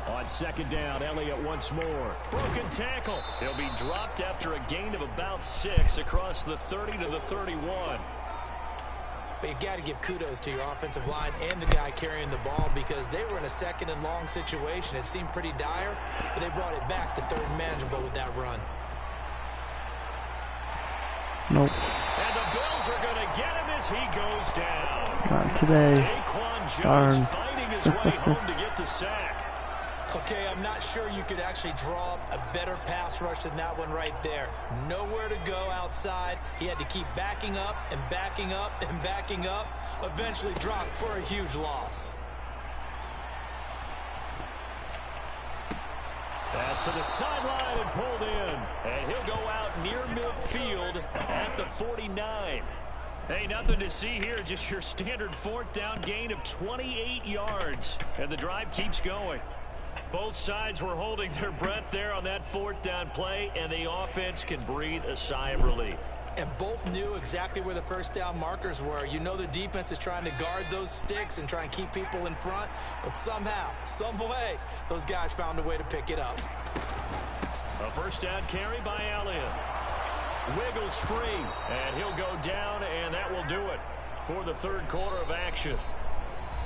On second down, Elliott once more. Broken tackle. He'll be dropped after a gain of about 6 across the 30 to the 31. But you got to give kudos to your offensive line and the guy carrying the ball because they were in a second and long situation. It seemed pretty dire, but they brought it back to third and manageable with that run. Nope. And the Bills are going to get him as he goes down. Not today. Daquan Darn. Jones fighting his way home to get the sack. Okay, I'm not sure you could actually draw up a better pass rush than that one right there. Nowhere to go outside. He had to keep backing up and backing up and backing up. Eventually dropped for a huge loss. Pass to the sideline and pulled in. And he'll go out near midfield at the 49. Hey, nothing to see here. Just your standard 4th down gain of 28 yards. And the drive keeps going. Both sides were holding their breath there on that 4th down play, and the offense can breathe a sigh of relief. And both knew exactly where the first down markers were. You know the defense is trying to guard those sticks and try and keep people in front, but somehow, some way, those guys found a way to pick it up. A first down carry by Elliott. Wiggles free, and he'll go down, and that will do it for the 3rd quarter of action.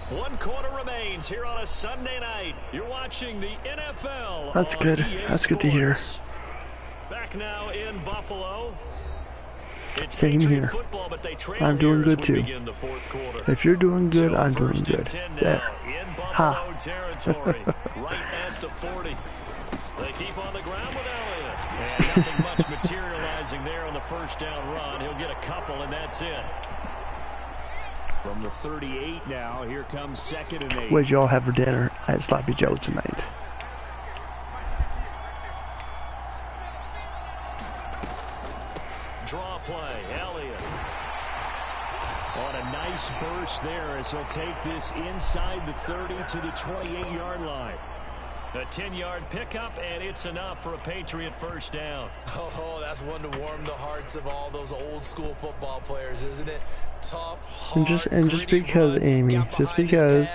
1 quarter remains here on a Sunday night. You're watching the NFL. That's on good. EA That's good to hear. Sports. Back now in Buffalo. It's Same Patriot here. Football, but they trail I'm doing here as good we too. begin the 4th quarter. If you're doing good, So I'm doing first and good. 10 now There. in Buffalo Ha. territory, right at the 40. They keep on the ground with Elliott. And nothing much materializing there on the first down run. He'll get a couple, and that's it. From the 38 now, here comes 2nd and 8. What'd y'all have for dinner at Sloppy Joe tonight? Draw play, Elliott. On a nice burst there as he'll take this inside the 30 to the 28-yard line. A 10-yard pickup, and it's enough for a Patriot first down. Oh, that's one to warm the hearts of all those old school football players, isn't it? Tough, hard, And just because, run, Amy, just because,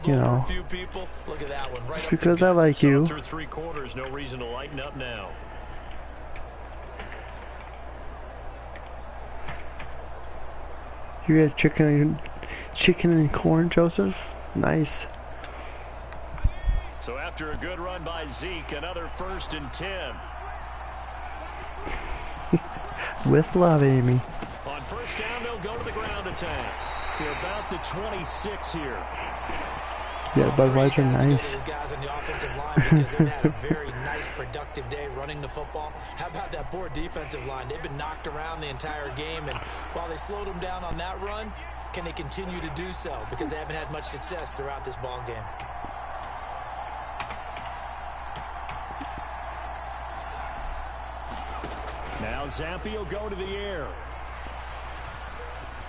you know, Look at that one, right just because I like you. Through 3 quarters, no reason to lighten up now. You had chicken and corn, Joseph? Nice. So after a good run by Zeke, another 1st and 10. With love, Amy. On first down, they'll go to the ground attack. To about the 26 here. Yeah, Budweiser, nice. Guys on the offensive line because they've had a very nice, productive day running the football. How about that poor defensive line? They've been knocked around the entire game, and while they slowed them down on that run, can they continue to do so? Because they haven't had much success throughout this ball game. Now Zampi will go to the air.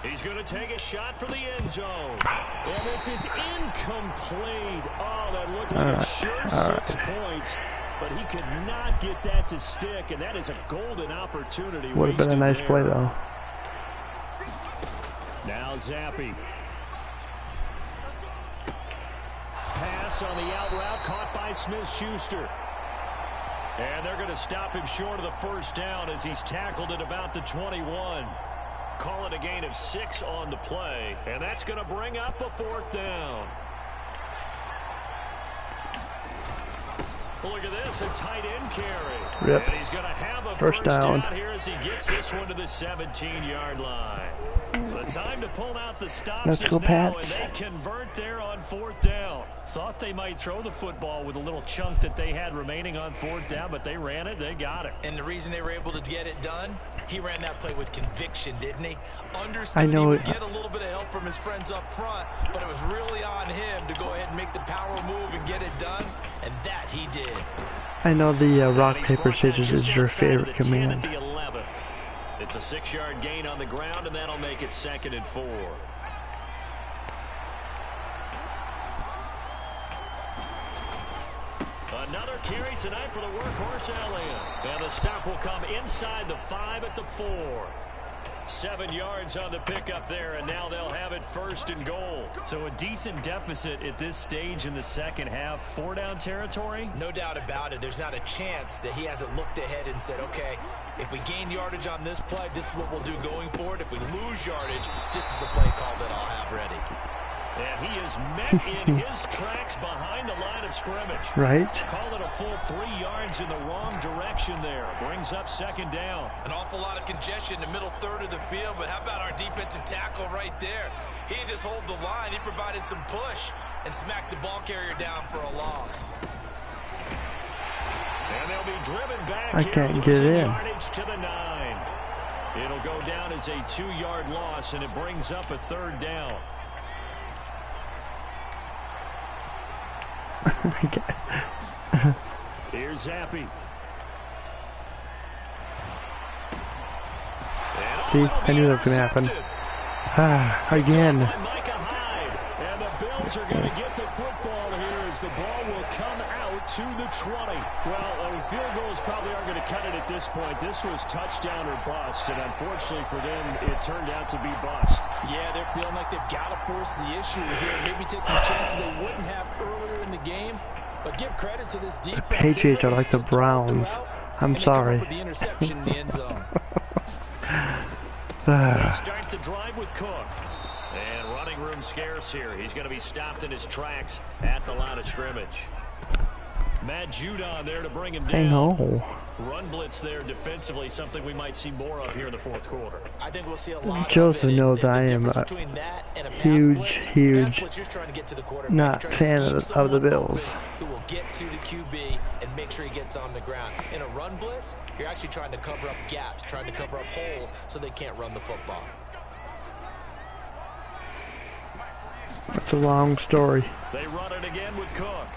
He's going to take a shot for the end zone. And this is incomplete. Oh, that looked like a sure 6 points. But he could not get that to stick, and that is a golden opportunity. Would have been a nice play, though. Now Zampi. Pass on the out route, caught by Smith-Schuster. And they're going to stop him short of the first down as he's tackled at about the 21. Call it a gain of 6 on the play, and that's going to bring up a 4th down. Look at this, a tight end carry. Rip. And he's going to have a First down here as he gets this one to the 17-yard line. The time to pull out the stops Let's go, is now, Pats. and they convert there on 4th down. Thought they might throw the football with a little chunk that they had remaining on 4th down, but they ran it, they got it. And the reason they were able to get it done, he ran that play with conviction, didn't he? Understood I know he would it. get a little bit of help from his friends up front, but it was really on him to go ahead and make the power move and get it done, and that he did. I know the rock, paper, scissors is your favorite command. It's a 6-yard gain on the ground, and that'll make it 2nd and 4. Another carry tonight for the workhorse Elliott. And the stop will come inside the 5 at the 4. 7 yards on the pickup there, and now they'll have it 1st and goal. So a decent deficit at this stage in the second half. 4-down territory? No doubt about it. There's not a chance that he hasn't looked ahead and said, okay, if we gain yardage on this play, this is what we'll do going forward. If we lose yardage, this is the play call that I'll have ready. And he is met in his tracks behind the line of scrimmage. Right. Call it a full 3 yards in the wrong direction there. Brings up 2nd down. An awful lot of congestion in the middle third of the field, but how about our defensive tackle right there? He didn't just hold the line. He provided some push and smacked the ball carrier down for a loss. And they'll be driven back. I can't get it in. Yardage to the 9. It'll go down as a 2-yard loss, and it brings up a 3rd down. Here's Zappi. See, I knew that was going to happen. Again. And the Bills are going to get the football here as the ball will come out to the 20. Well, field goals probably aren't going to cut it at this point. This was touchdown or bust, and unfortunately for them, it turned out to be bust. Yeah, they're feeling like they've got to force the issue here. Maybe take some chances they wouldn't have earlier in the game. But give credit to this defense. The Patriots are like the Browns. I'm sorry. The interception in the end zone. Start the drive with Cook. And running room scarce here. He's going to be stopped in his tracks at the line of scrimmage. Matt Judon there to bring him down. I know. Run blitz there defensively, something we might see more of here in the 4th quarter. I think we'll see a lot Joseph of it. knows I am a huge not fan of the Bills. Who will get to the QB and make sure he gets on the ground. In a run blitz, you're actually trying to cover up gaps, trying to cover up holes so they can't run the football. That's a long story. They run it again with Cook.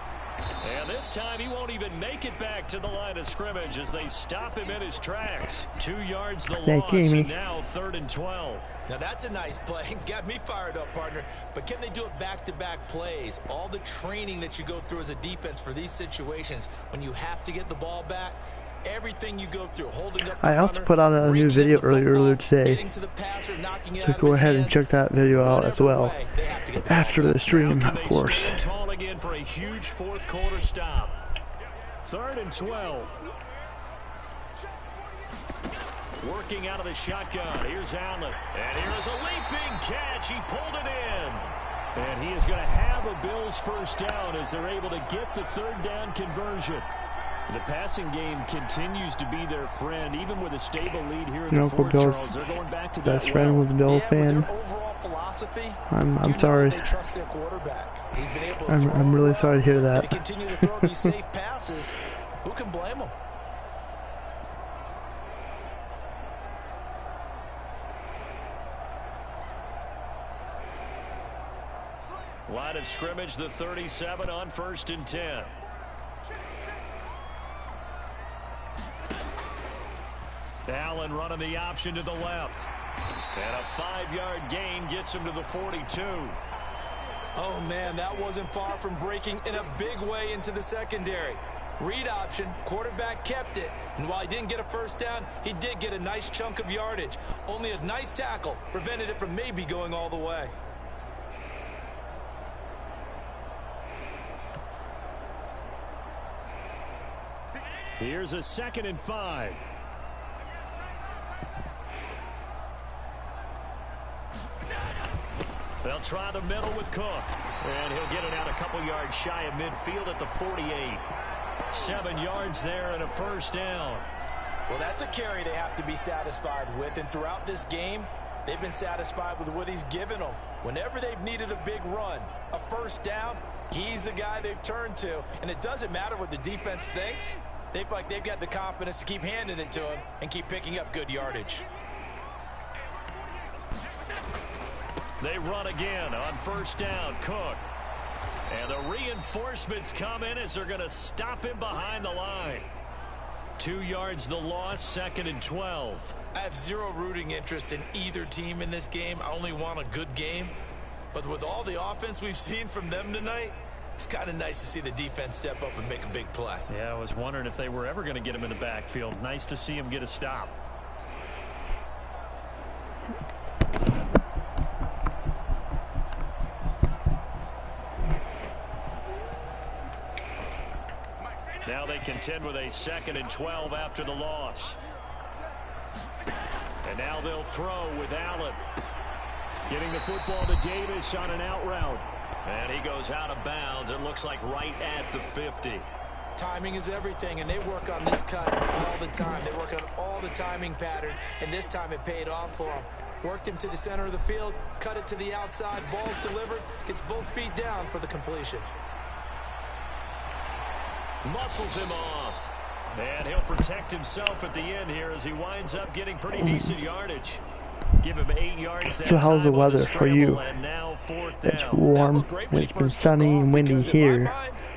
And this time he won't even make it back to the line of scrimmage as they stop him in his tracks. 2 yards the loss, and now 3rd and 12. Now that's a nice play. Got me fired up, partner. But can they do it back-to-back plays? All the training that you go through as a defense for these situations, when you have to get the ball back, everything you go through, holding up the I also runner, put out a new video earlier today, to the passer, knocking it so out go of his ahead and hands. check that video out as well. Way, they have to get After the stream, Now of can they course. stand tall again for a huge 4th quarter stop. 3rd and 12. Working out of the shotgun. Here's Allen. And here's a leaping catch. He pulled it in. And he is going to have a Bills 1st down as they're able to get the 3rd down conversion. The passing game continues to be their friend, even with a stable lead here in the Uncle 4th, Bill's Charles. They're going back to best that friend well. was a Bills fan. I'm sorry. They trust their quarterback. He's been able to I'm really sorry to hear They that. continue to throw these safe passes. Who can blame them? Line of scrimmage, the 37 on 1st and 10. Allen running the option to the left. And a 5-yard gain gets him to the 42. Oh, man, that wasn't far from breaking in a big way into the secondary. Read option, quarterback kept it. And while he didn't get a 1st down, he did get a nice chunk of yardage. Only a nice tackle prevented it from maybe going all the way. Here's a 2nd and 5. They'll try the middle with Cook. And he'll get it out a couple yards shy of midfield at the 48. 7 yards there and a first down. Well, that's a carry they have to be satisfied with. And throughout this game, they've been satisfied with what he's given them. Whenever they've needed a big run, a first down, he's the guy they've turned to. And it doesn't matter what the defense thinks. They feel like they've got the confidence to keep handing it to him and keep picking up good yardage. They run again on first down. Cook. And the reinforcements come in as they're going to stop him behind the line. 2 yards the loss, 2nd and 12. I have zero rooting interest in either team in this game. I only want a good game. But with all the offense we've seen from them tonight, it's kind of nice to see the defense step up and make a big play. Yeah, I was wondering if they were ever going to get him in the backfield. Nice to see him get a stop. Now they contend with a 2nd and 12 after the loss. And now they'll throw with Allen. Getting the football to Davis on an out route. And he goes out of bounds. It looks like right at the 50. Timing is everything, and they work on this cut all the time. They work on all the timing patterns, and this time it paid off for them. Worked him to the center of the field, cut it to the outside, ball's delivered, gets both feet down for the completion. Muscles him off. And he'll protect himself at the end here as he winds up getting pretty decent yardage. Give him 8 yards. So how's the weather for you? It's warm, and it's been sunny and windy here.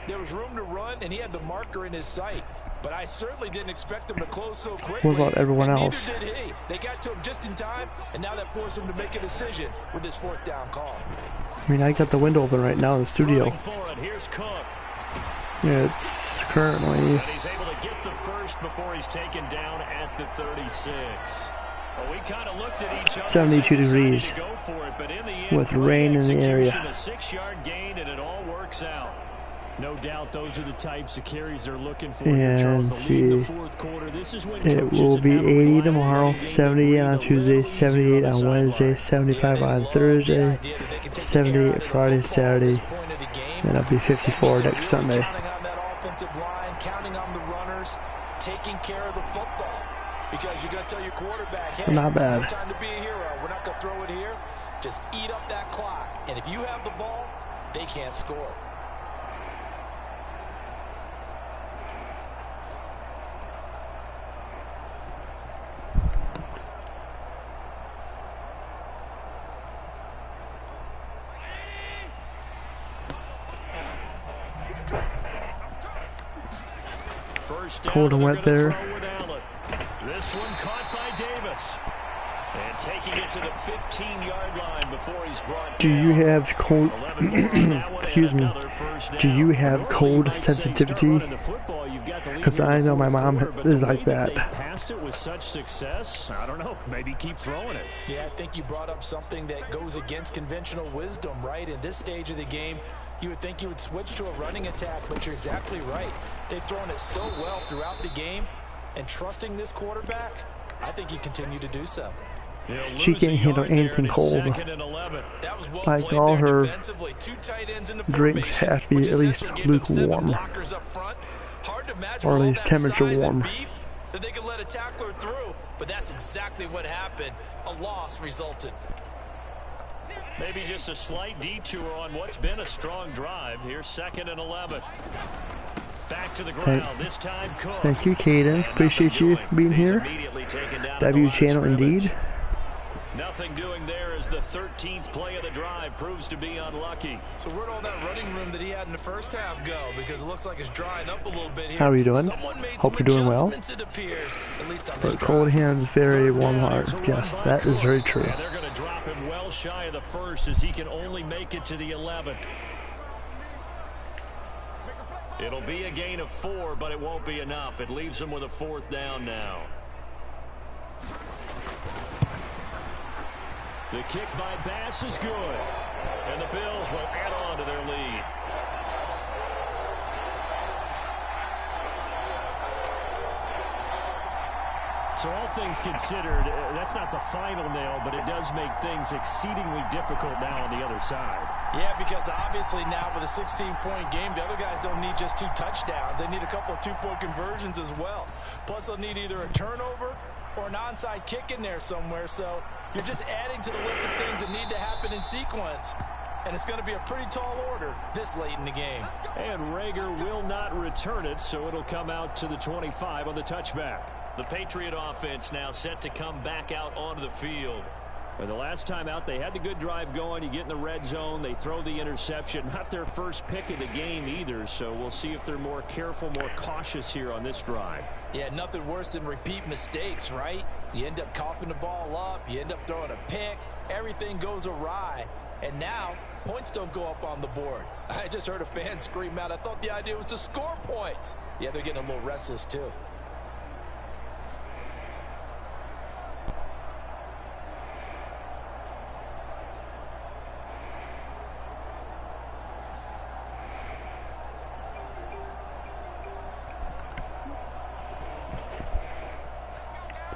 There was room to run, and he had the marker in his sight. But I certainly didn't expect him to close so quickly. What about everyone else? Neither did he. They got to him just in time, and now that forced him to make a decision with this 4th down call. I mean, I got the window open right now in the studio. Here's Cook. It's currently... And he's able to get the first before he's taken down at the 36. Well, we kind of looked at each other 72 degrees to go for it, but in the end, with rain in the area. A 6-yard gain, and it all works out. No doubt those are the types of carries they're looking for. And see, it will be 80 tomorrow, 78 on Tuesday, 78 on Wednesday, 75 on Thursday, 78 Friday, Saturday, and it'll be 54 next Sunday. Counting on that offensive line, counting on the runners, taking care of the football. Because you're going to tell your quarterback, hey, not bad. No time to be a hero. We're not going to throw it here. Just eat up that clock. And if you have the ball, they can't score. Cold and wet there. This one caught by Davis. And taking it to the 15-yard line before he's brought Do you have cold excuse me. Do you have cold sensitivity? Because I know my mom is like that. Passed it with such success. I don't know. Maybe keep throwing it. Yeah, I think you brought up something that goes against conventional wisdom, right? In this stage of the game, you would think you would switch to a running attack, but you're exactly right. They've thrown it so well throughout the game, and trusting this quarterback, I think you continue to do so. She can't handle anything cold. Like all her drinks have to be at least lukewarm, or at least temperature warm. That they could let a tackler through, but that's exactly what happened. A loss resulted. Maybe just a slight detour on what's been a strong drive. Here's 2nd and 11. Back to the ground. This time Cook. Thank you, Caden. Appreciate you being here. W channel indeed. Nothing doing there as the 13th play of the drive proves to be unlucky. So where'd all that running room that he had in the first half go? Because it looks like it's drying up a little bit here. How are you doing? Hope you're doing well. But cold hands, very warm heart. Yes, that is very true. Yeah, they're going to drop him well shy of the first as he can only make it to the 11th. It'll be a gain of 4, but it won't be enough. It leaves him with a 4th down now. The kick by Bass is good. And the Bills will add on to their lead. So all things considered, that's not the final nail, but it does make things exceedingly difficult now on the other side. Yeah, because obviously now with a 16-point game, the other guys don't need just 2 touchdowns. They need a couple of 2-point conversions as well. Plus, they'll need either a turnover or an onside kick in there somewhere. So you're just adding to the list of things that need to happen in sequence. And it's going to be a pretty tall order this late in the game. And Rager will not return it, so it'll come out to the 25 on the touchback. The Patriot offense now set to come back out onto the field. And the last time out, they had the good drive going. You get in the red zone, they throw the interception. Not their first pick of the game either, so we'll see if they're more careful, more cautious here on this drive. Yeah, nothing worse than repeat mistakes, right? You end up coughing the ball up, you end up throwing a pick, everything goes awry. And now, points don't go up on the board. I just heard a fan scream out, I thought the idea was to score points. Yeah, they're getting a little restless too.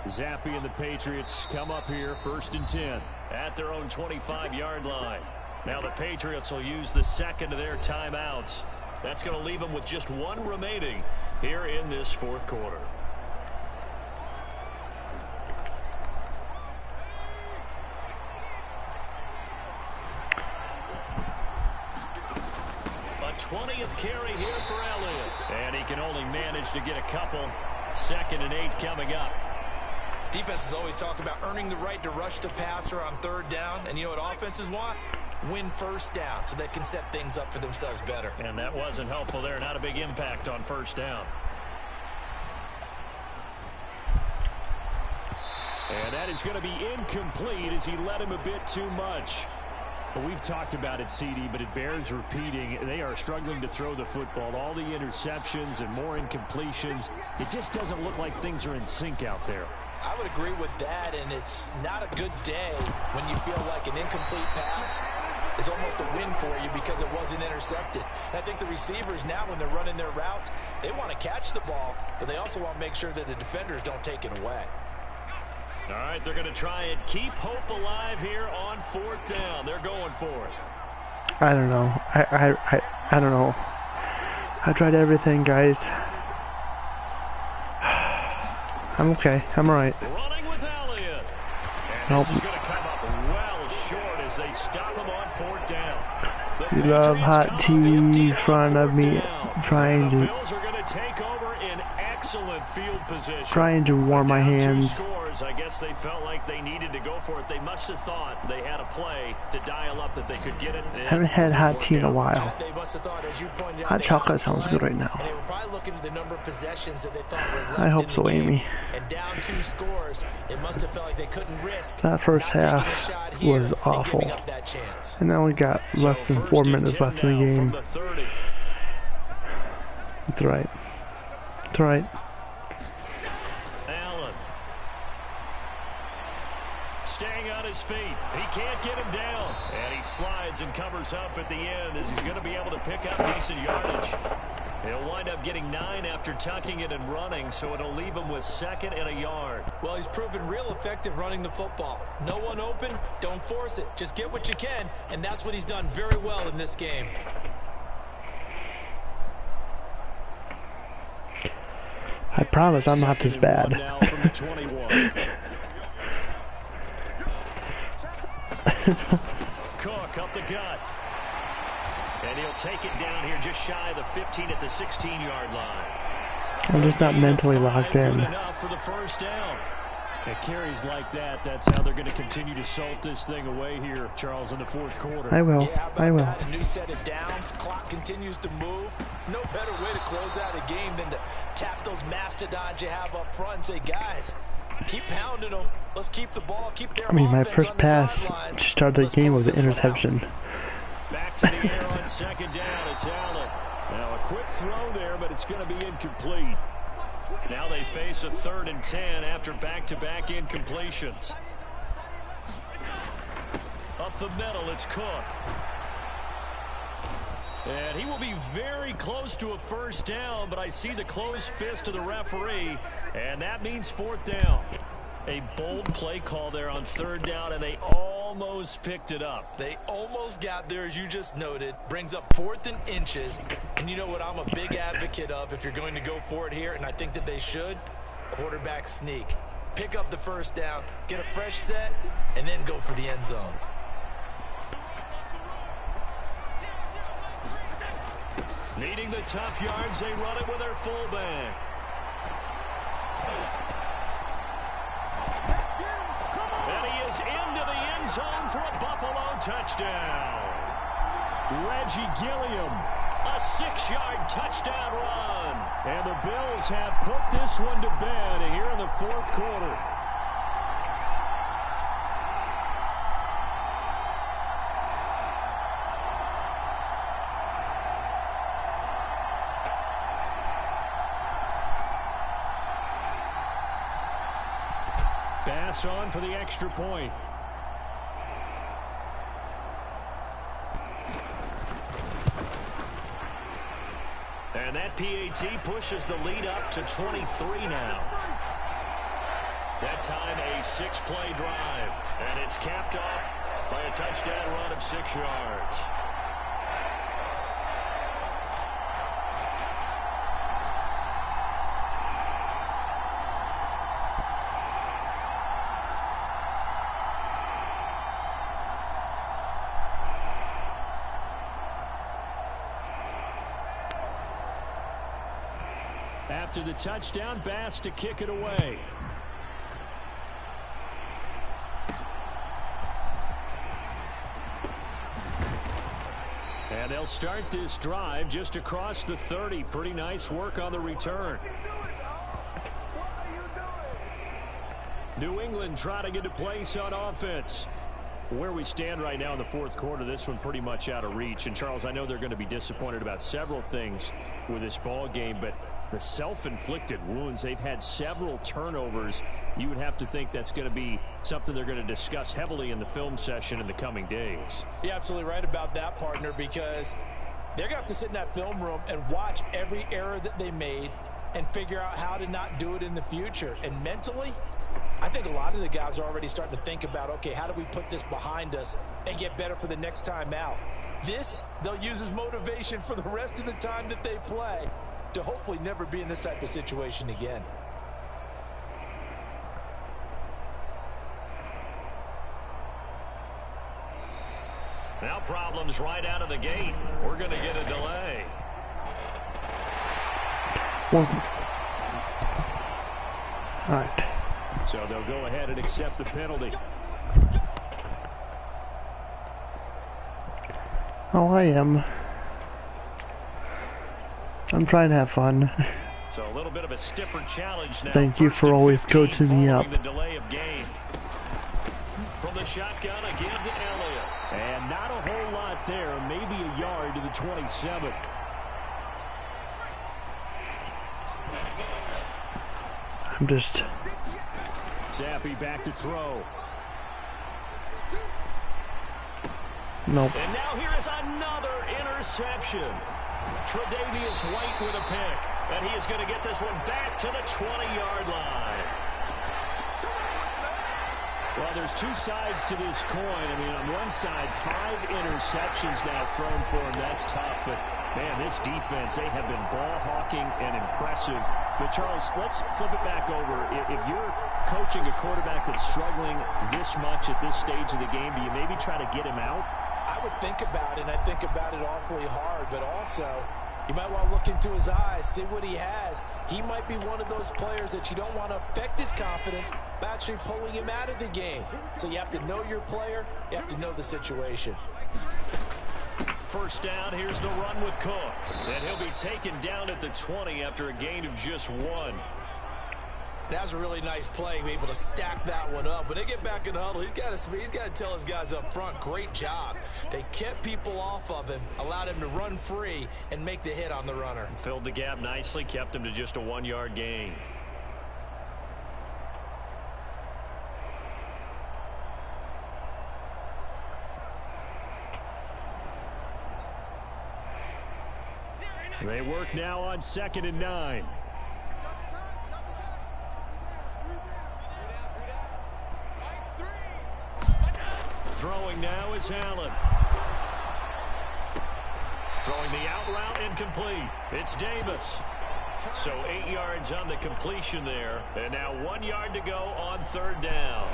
Zappi and the Patriots come up here, 1st and 10. At their own 25-yard line. Now the Patriots will use the second of their timeouts. That's going to leave them with just 1 remaining here in this 4th quarter. A 20th carry here for Elliott. And he can only manage to get a couple. 2nd and 8 coming up. Defenses always talk about earning the right to rush the passer on 3rd down. And you know what offenses want? Win 1st down so they can set things up for themselves better. And that wasn't helpful there. Not a big impact on 1st down. And that is going to be incomplete as he led him a bit too much. But we've talked about it, CD, but it bears repeating. They are struggling to throw the football. All the interceptions and more incompletions. It just doesn't look like things are in sync out there. I would agree with that, and it's not a good day when you feel like an incomplete pass is almost a win for you because it wasn't intercepted. And I think the receivers now, when they're running their routes, they want to catch the ball, but they also want to make sure that the defenders don't take it away. All right, they're going to try and keep hope alive here on 4th down. They're going for it. I don't know. I don't know. I tried everything, guys. I'm okay. I'm all right. Running with Elliott. And nope. This is going to come up well short as they stop him on 4th down. You love hot tea in front of me, trying to field position. Trying to warm my hands. Scores, I guess they felt like they needed to go for it. They must have thought they had a play to dial up that they could get it. Haven't had hot tea in a while. They must have thought, as you pointed out, hot chocolate sounds good right now. And they were probably looking at the number of possessions that they thought were left I hope in so, the game. Amy. And down 2 scores, it must have felt like they couldn't risk that first half was awful. And now we got less than 4 minutes left in the game. It's right. It's right. Allen. Staying on his feet. He can't get him down. And he slides and covers up at the end as he's going to be able to pick up decent yardage. He'll wind up getting 9 after tucking it and running, so it'll leave him with 2nd and a yard. Well, he's proven real effective running the football. No one open, don't force it. Just get what you can, and that's what he's done very well in this game. I promise I'm not this bad. Now from the 21. Cook up the gut. And he'll take it down here just shy of the 15 at the 16-yard line. I'm just not mentally locked in. Good enough for the first down. At carries like that, that's how they're going to continue to salt this thing away here, Charles, in the 4th quarter. I will. Yeah, I will. That? A new set of downs. Clock continues to move. No better way to close out a game than to tap those mastodons you have up front and say, guys, keep pounding them. Let's keep the ball. Keep their my first pass to start the game was an interception. Back to the air on 2nd down. It's Allen. Now a quick throw there, but it's going to be incomplete. Now they face a 3rd and 10 after back-to-back incompletions. Up the middle, it's Cook. And he will be very close to a first down, but I see the closed fist of the referee, and that means 4th down. A bold play call there on 3rd down, and they all almost picked it up. They almost got there, as you just noted. Brings up 4th and inches. And you know what I'm a big advocate of if you're going to go for it here, and I think that they should? Quarterback sneak. Pick up the first down, get a fresh set, and then go for the end zone. Needing the tough yards, they run it with their fullback. And he is into the end zone for a Buffalo touchdown. Reggie Gilliam, A 6-yard touchdown run. and the Bills have put this one to bed here in the 4th quarter. Pass on for the extra point. And that PAT pushes the lead up to 23 now. That time a 6-play drive. And it's capped off by a touchdown run of 6 yards. After the touchdown, Bass to kick it away. And they'll start this drive just across the 30. Pretty nice work on the return. New England trying to get a place on offense. Where we stand right now in the 4th quarter, this one pretty much out of reach. And, Charles, I know they're going to be disappointed about several things with this ball game, but the self-inflicted wounds, they've had several turnovers. You would have to think that's going to be something they're going to discuss heavily in the film session in the coming days. You're absolutely right about that, partner, because they're going to have to sit in that film room and watch every error that they made and figure out how to not do it in the future. And mentally, I think a lot of the guys are already starting to think about, okay, how do we put this behind us and get better for the next time out? This, they'll use as motivation for the rest of the time that they play to hopefully never be in this type of situation again. Now problems right out of the gate. We're going to get a delay. All right. So they'll go ahead and accept the penalty. Oh, I am. I'm trying to have fun. So a little bit of a stiffer challenge now. Thank you for always coaching me up. The delay of game. From the shotgun again to Elliott. And not a whole lot there. Maybe a yard to the 27. I'm just... Zappi back to throw. Nope. And now here is another interception. Tre'Davious White with a pick. And he is going to get this one back to the 20-yard line. Well, there's two sides to this coin. I mean, on one side, 5 interceptions now thrown for him. That's tough. But, man, this defense, they have been ball hawking and impressive. But, Charles, let's flip it back over. If you're coaching a quarterback that's struggling this much at this stage of the game, do you maybe try to get him out? I would think about it, and I think about it awfully hard, but also you might want to look into his eyes, see what he has. He might be one of those players that you don't want to affect his confidence by actually pulling him out of the game. So you have to know your player, you have to know the situation. First down, here's the run with Cook. And he'll be taken down at the 20 after a gain of just 1. That was a really nice play, be able to stack that one up. When they get back in the huddle, he's got to tell his guys up front, great job. They kept people off of him, allowed him to run free and make the hit on the runner. Filled the gap nicely, kept him to just a 1-yard gain. They work now on 2nd and 9. Through throw is Allen. Throwing the out route incomplete. It's Davis. So 8 yards on the completion there. And now 1 yard to go on third down.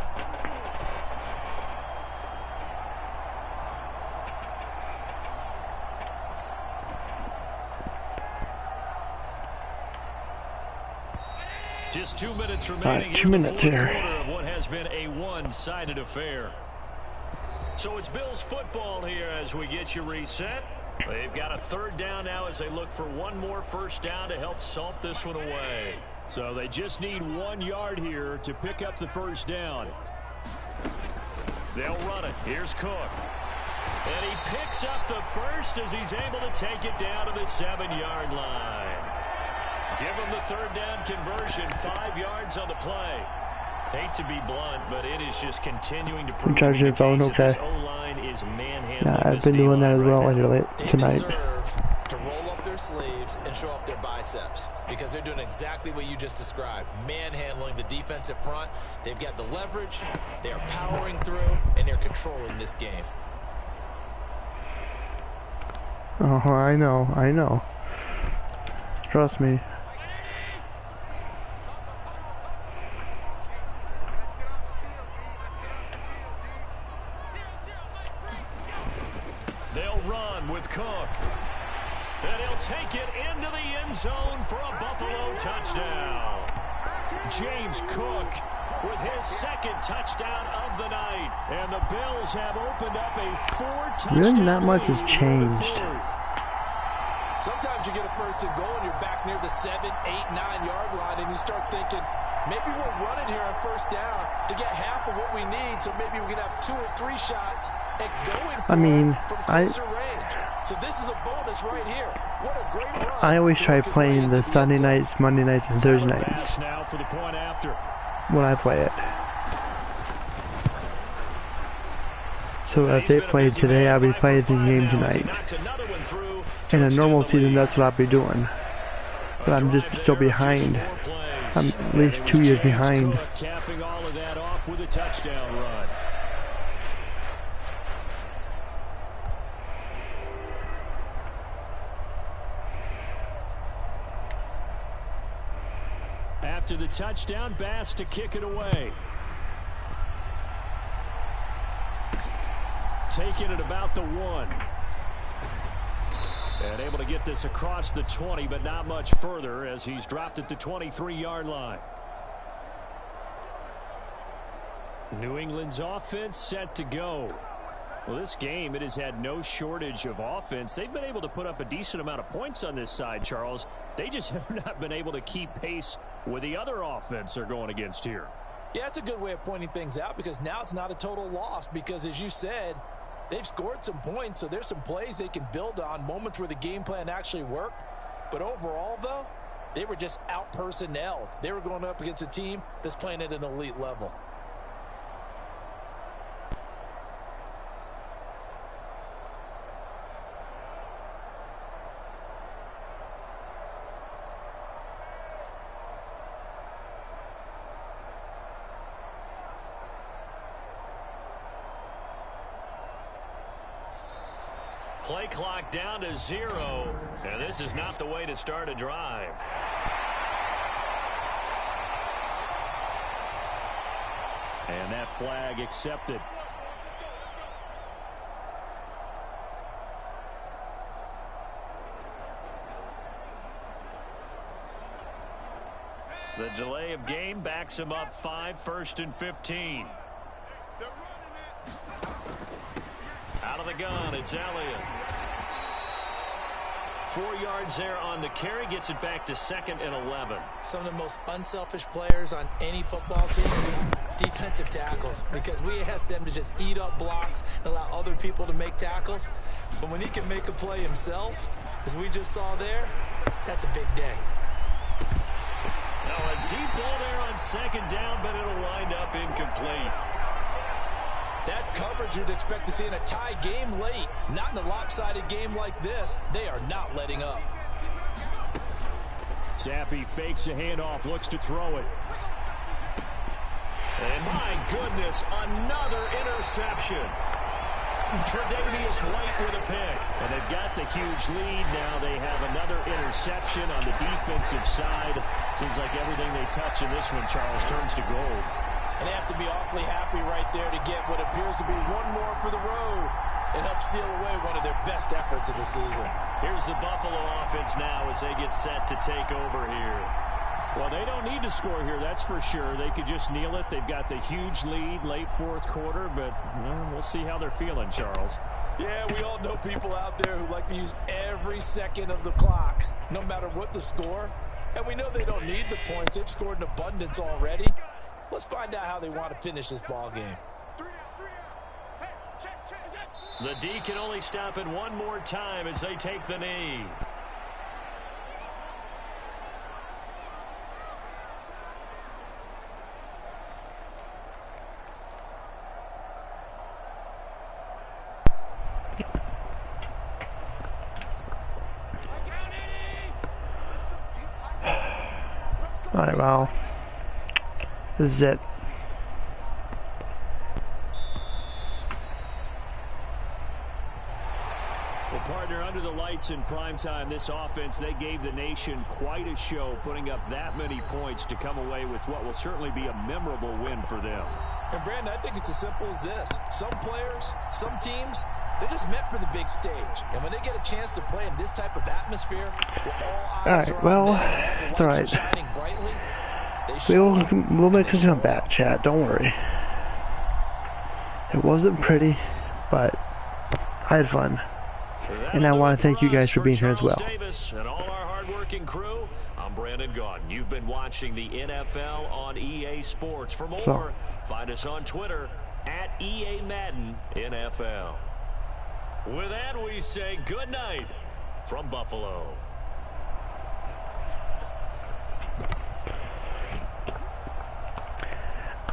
Just 2 minutes remaining. 2 minutes here. Quarter of what has been a one-sided affair. So it's Bills football here as we get you reset. They've got a third down now as they look for one more first down to help salt this one away. So they just need 1 yard here to pick up the first down. They'll run it. Here's Cook. And he picks up the first as he's able to take it down to the 7-yard line. Give him the third down conversion, 5 yards on the play. Hate to be blunt, but it is just continuing to prove charge your phone, okay? O-line is manhandling. Yeah, I've been doing that as well tonight. They deserve to roll up their sleeves and show off their biceps because they're doing exactly what you just described, manhandling the defensive front. They've got the leverage, they are powering through, and they're controlling this game. Oh, I know. Trust me. They'll run with Cook. And he'll take it into the end zone for a Buffalo touchdown. James Cook with his second touchdown of the night. And the Bills have opened up a 4-touchdown Really not much has changed. Sometimes you get a first and goal and you're back near the 7, 8, 9-yard line and you start thinking, maybe we're running here on first down to get half of what we need, so maybe we can have 2 or 3 shots at going from closer range. So this is a bonus right here. What a great run. I always try playing the Sunday nights, Monday nights, and Thursday nights now for the point after. when I play it. So if they played today, I'll be playing the game tonight. In a normal season, that's what I'll be doing. But I'm just still behind. I'm at least 2 years behind. Capping all of that off with a touchdown run. After the touchdown, Bass to kick it away. Taking it about the 1. And able to get this across the 20, but not much further as he's dropped at the 23-yard line. New England's offense set to go. Well, this game, it has had no shortage of offense. They've been able to put up a decent amount of points on this side, Charles. They just have not been able to keep pace with the other offense they're going against here. Yeah, that's a good way of pointing things out because now it's not a total loss because, as you said, they've scored some points, so there's some plays they can build on, moments where the game plan actually worked. But overall, though, they were just out-personnelled. They were going up against a team that's playing at an elite level. Play clock down to 0, and this is not the way to start a drive. And that flag accepted. The delay of game backs him up 5, 1st and 15. Out of the gun, it's Elliott. 4 yards there on the carry, gets it back to 2nd and 11. Some of the most unselfish players on any football team, defensive tackles, because we ask them to just eat up blocks and allow other people to make tackles. But when he can make a play himself, as we just saw there, that's a big day. Now a deep ball there on 2nd down, but it'll wind up incomplete. That's coverage you'd expect to see in a tie game late. Not in a lopsided game like this. They are not letting up. Zappi fakes a handoff, looks to throw it. And my goodness, another interception. Tre'Davious White with a pick. And they've got the huge lead now. They have another interception on the defensive side. Seems like everything they touch in this one, Charles, turns to gold. And they have to be awfully happy right there to get what appears to be one more for the road and help seal away one of their best efforts of the season. Here's the Buffalo offense now as they get set to take over here. Well, they don't need to score here, that's for sure. They could just kneel it. They've got the huge lead late fourth quarter, but we'll see how they're feeling, Charles. Yeah, we all know people out there who like to use every second of the clock, no matter what the score. And we know they don't need the points. They've scored in abundance already. Let's find out how they want to finish this ball game. The D can only stop it one more time as they take the knee. All right, well, this is it. Well, partner, under the lights in primetime, this offense, they gave the nation quite a show, putting up that many points to come away with what will certainly be a memorable win for them. And, Brandon, I think it's as simple as this. Some players, some teams, they're just meant for the big stage. And when they get a chance to play in this type of atmosphere, all eyes are on them, it's all right. Shining brightly, We'll make a comeback, chat. Don't worry. It wasn't pretty, but I had fun. And I want to thank you guys for being here as well. Davis and all our hard-working crew, I'm Brandon Gaudin. You've been watching the NFL on EA Sports. For more, find us on Twitter at EA Madden NFL. With that, we say good night from Buffalo.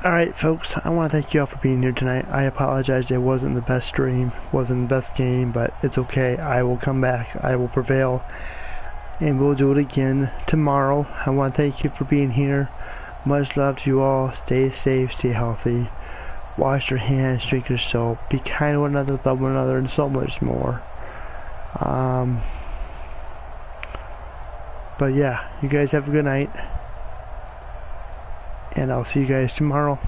Alright, folks, I want to thank you all for being here tonight. I apologize it wasn't the best stream, wasn't the best game, but it's okay. I will come back. I will prevail. And we'll do it again tomorrow. I want to thank you for being here. Much love to you all. Stay safe, stay healthy. Wash your hands, drink your soap. Be kind to one another, love one another, and so much more. But yeah, you guys have a good night. And I'll see you guys tomorrow.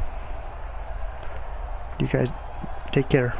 You guys take care.